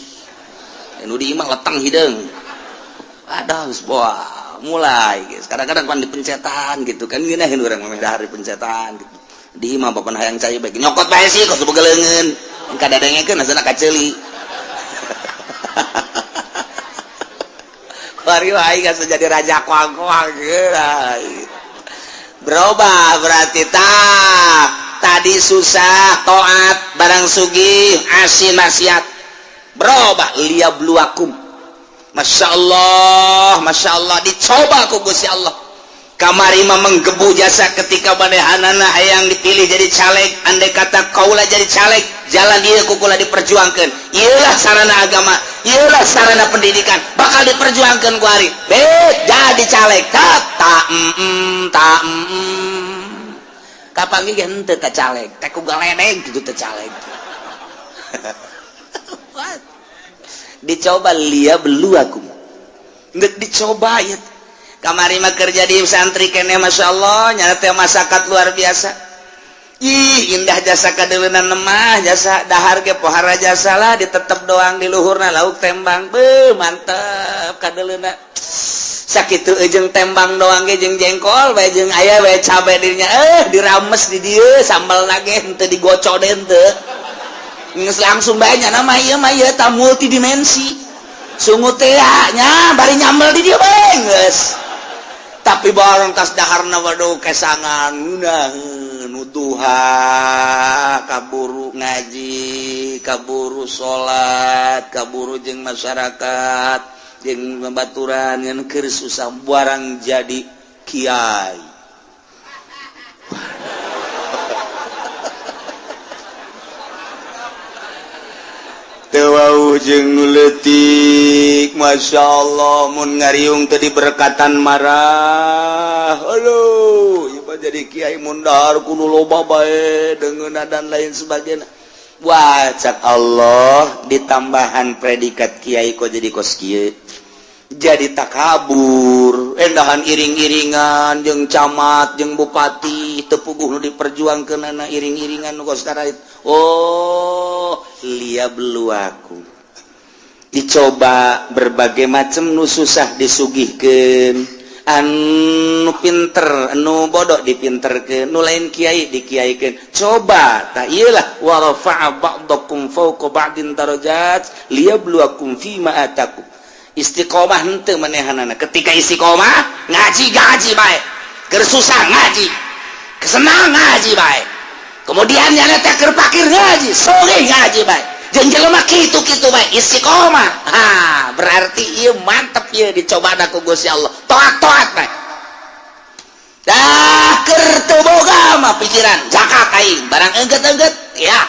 anu di imah letang hideung ada geus boa mulai geus kadang-kadang pan dipencetan gitu kan ngeunaheun urang mah dahar dipencetan gitu di imah papan hayang cai bae nyokot bae sih kos begeleungeun kadadengekeun asana kaceuli bari wae geus jadi raja kuang-kuang berubah berarti tadi susah taat barang sugih asin maksiat berubah liyabluwakum masya Allah dicoba ku Gusti Allah kamari mah menggebu jasa ketika manehanana hayang dipilih jadi caleg andai kata kaula jadi caleg jalan ieu kukula diperjuangkeun ieulah sarana agama ieulah sarana pendidikan bakal diperjuangkeun ku ari jadi caleg kapan ge henteu caleg teh ku galedeg kitu teh caleg dicoba lia beluakum ngeuk dicoba ya kamari mah kerja di santri kene masyaallah nya teh masyarakat luar biasa ih indah jasa kadeuleunan mah jasa dahar ge pohara jasa lah ditetep doang di luhurna lauk tembang beuh mantep kadeuleunan sakitu jeung tembang doang ge jeung jengkol bae jeung aya bae cabe dirinya dirames di dieu sambelna ge henteu digocoden teu geus langsung bae nya mah ieu tah multidimensi sungut teh nya bari nyambel di dieu bae geus tapi bareng tas daharna waduh kesangan ngunaheun nuduha kaburu ngaji kaburu salat kaburu jeung masyarakat jeung babaturan ngan keur susah barang jadi kiai tewauh jeung leutik masyaallah mun ngariung teu diberkatan marah aduh ieu mah jadi kiai mun dahar kudu loba bae deungeunna dan lain sebagainya wah cak Allah ditambahan predikat kiai kok jadi kos kieu jadi takabur endahan iring-iringan jeung camat jeung bupati teu puguh nu diperjuangkeunana iring-iringan nu kos karait oh lia beluaku dicoba berbagai macam nu susah disugihkeun anu pinter anu bodoh dipinterkeun nu lain kiai dikiaikeun coba tah ieu lah wa rafa'a ba'dakum fawqa ba'din darajat liyabluwakum fima atakum istiqomah henteu manehanana ketika istiqomah ngaji bae keur susah ngaji kesenang ngaji bae kemudian nyana teh keur pakir ngaji sore ngaji bae jeung jelema kitu-kitu bae istiqomah berarti ieu mantep ieu dicobana ku Gusti Allah toat-toat bae dah keur teu boga mah pikiran zakat aing barang engget-engget ya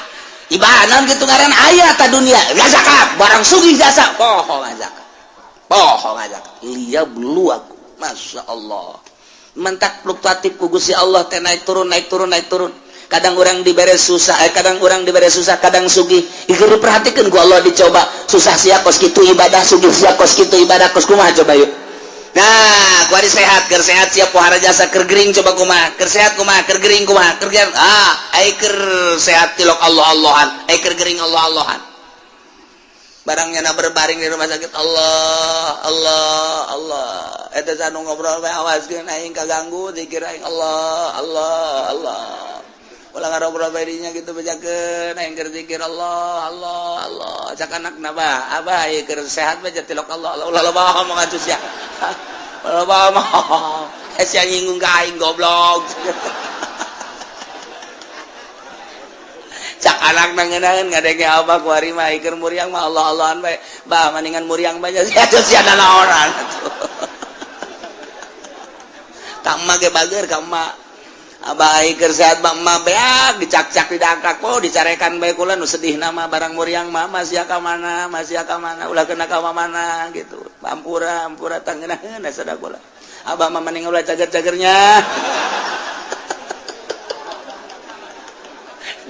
ibadah naon kitu ngaran aya ta dunia ya zakat barang sugih jasa poho zakat liya belu aku masyaallah mentak fluktuatif ku Gusti Allah teh naik turun kadang orang dibere susah kadang sugih ieu diperhatikeun ku Allah dicoba susah sia kos kitu ibadah sugih sia kos kitu ibadah kos kumaha coba yuk nah kuari sehat keur sehat sia pohara jasa keur gering coba kumaha keur sehat kumaha keur gering kumaha keur ai keur sehat tilok Allah-Allahan ai keur gering Allah-Allahan barangnya na berbaring di rumah sakit Allah eta sanu ngobrol bae awaskeun aing kaganggu zikir aing Allah ulah ngarobrol bae dinya kitu bejakeun aing keur zikir Allah cak anakna bah abah ieu keur sehat bae tilok Allah ulah loba ngomong atuh sia loba mah sia nyinggung ka aing goblok cak anak nangeunaan ngadenge abah kuari mah keur muriang mah Allah-Allahan bae bah maningan muriang bae sia naonan kamma ge bager kamma abah keur sehat mah beak dicak-cak didangkak po dicarekan bae kula nu sedih nama barang muriang mah sia ka mana ulah kena ka mana gitu ampura tangeunaheun sada kula abah mah maning ulah cager-cagernya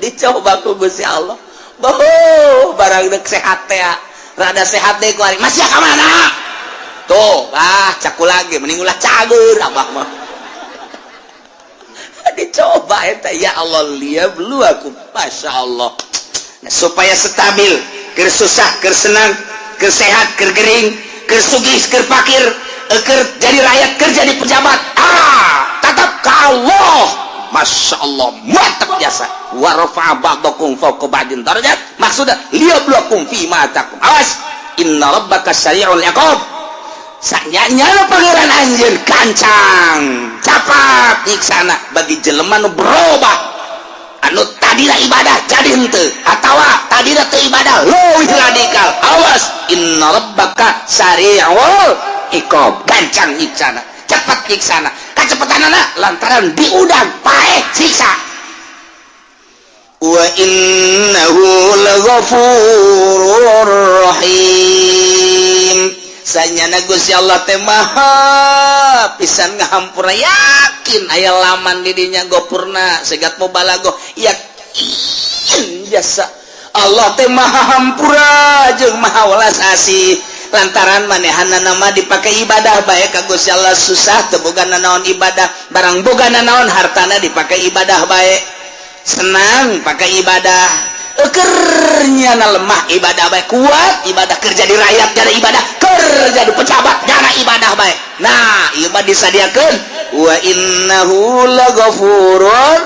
dicoba ku Gusti Allah barang dek sehat teh rada sehat deui ku ari masih ka mana tuh cak lagi mending ulah cager abah mah dicoba eta ya Allah liya belu aku masyaallah nah, supaya stabil keur susah keur senang keur sehat keur gering keur sugih keur fakir keur jadi rakyat keur jadi pejabat tetap ka Allah masyaallah mantap jasa wa rafa'a ba'dakum fawqa ba'din darajat maksudna liyabluwakum fi ma atakum awas inna rabbaka sari'ul iqab sanyanya pangeran anjeun kancang capat nyiksana bagi jelema nu berubah anu tadina ibadah jadi henteu atawa tadina teu ibadah leuwih radikal awas inna rabbaka sari'ul iqab kancang nyiksana cepat nyiksana kacepetanana lantaran diudang paeh siksa wa innahu laghafurur rahim tanya Gusti Allah teh maha pisan ngahampura yakin aya laman didinya gopurna segat mau balago yakin jasa Allah teh maha hampura jeung maha welas asih lantaran manehana nama dipakai ibadah bae ka Gusti Allah susah teu bogana naon ibadah barang bogana naon hartana dipakai ibadah bae senang pakai ibadah kernya lemah ibadah baik kuat ibadah kerja di rakyat jadi ibadah kerja di pejabat jadi ibadah baik nah ibadah disadiakan wa innahu laghafurur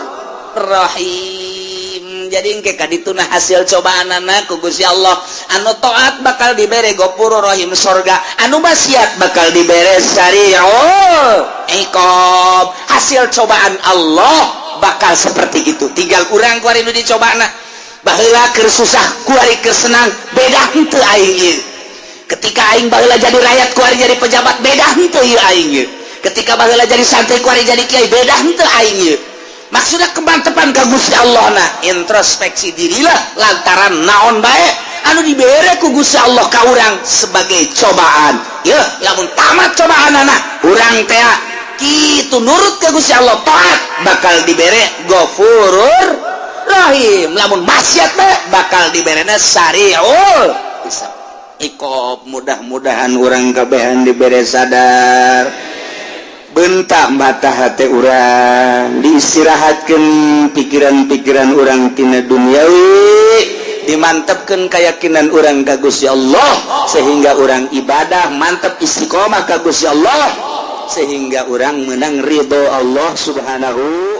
rahim jadi engke kadituna hasil cobaanana ku Gusti Allah anu taat bakal dibere ghafurur rahim surga anu maksiat bakal dibere sari'ul iqab hasil cobaan Allah bakal seperti itu tinggal urang ku ari nu dicobana baheula keur susah ku ari keur senang beda henteu aing ieu ketika aing baheula jadi rakyat ku ari jadi pejabat beda henteu ieu aing ieu ketika baheula jadi santri ku ari jadi kiai beda henteu aing ieu maksudna kemantepan ka Gusti Allah na introspeksi dirilah lantaran naon bae anu dibere ku Gusti Allah ka urang sebagai cobaan yeuh lamun tamat cobaanana urang teh kitu nurut ka Gusti Allah taat bakal dibere ghafurur rahim lamun maksiat bakal diberena sari'ul iqab mudah-mudahan urang kabehan dibere sadar bentak mata hati urang diistirahatkeun pikiran-pikiran urang tina duniawi dimantepkeun keyakinan urang ka Gusti Allah sehingga urang ibadah mantep istiqomah ka Gusti Allah sehingga urang menang ridho Allah subhanahu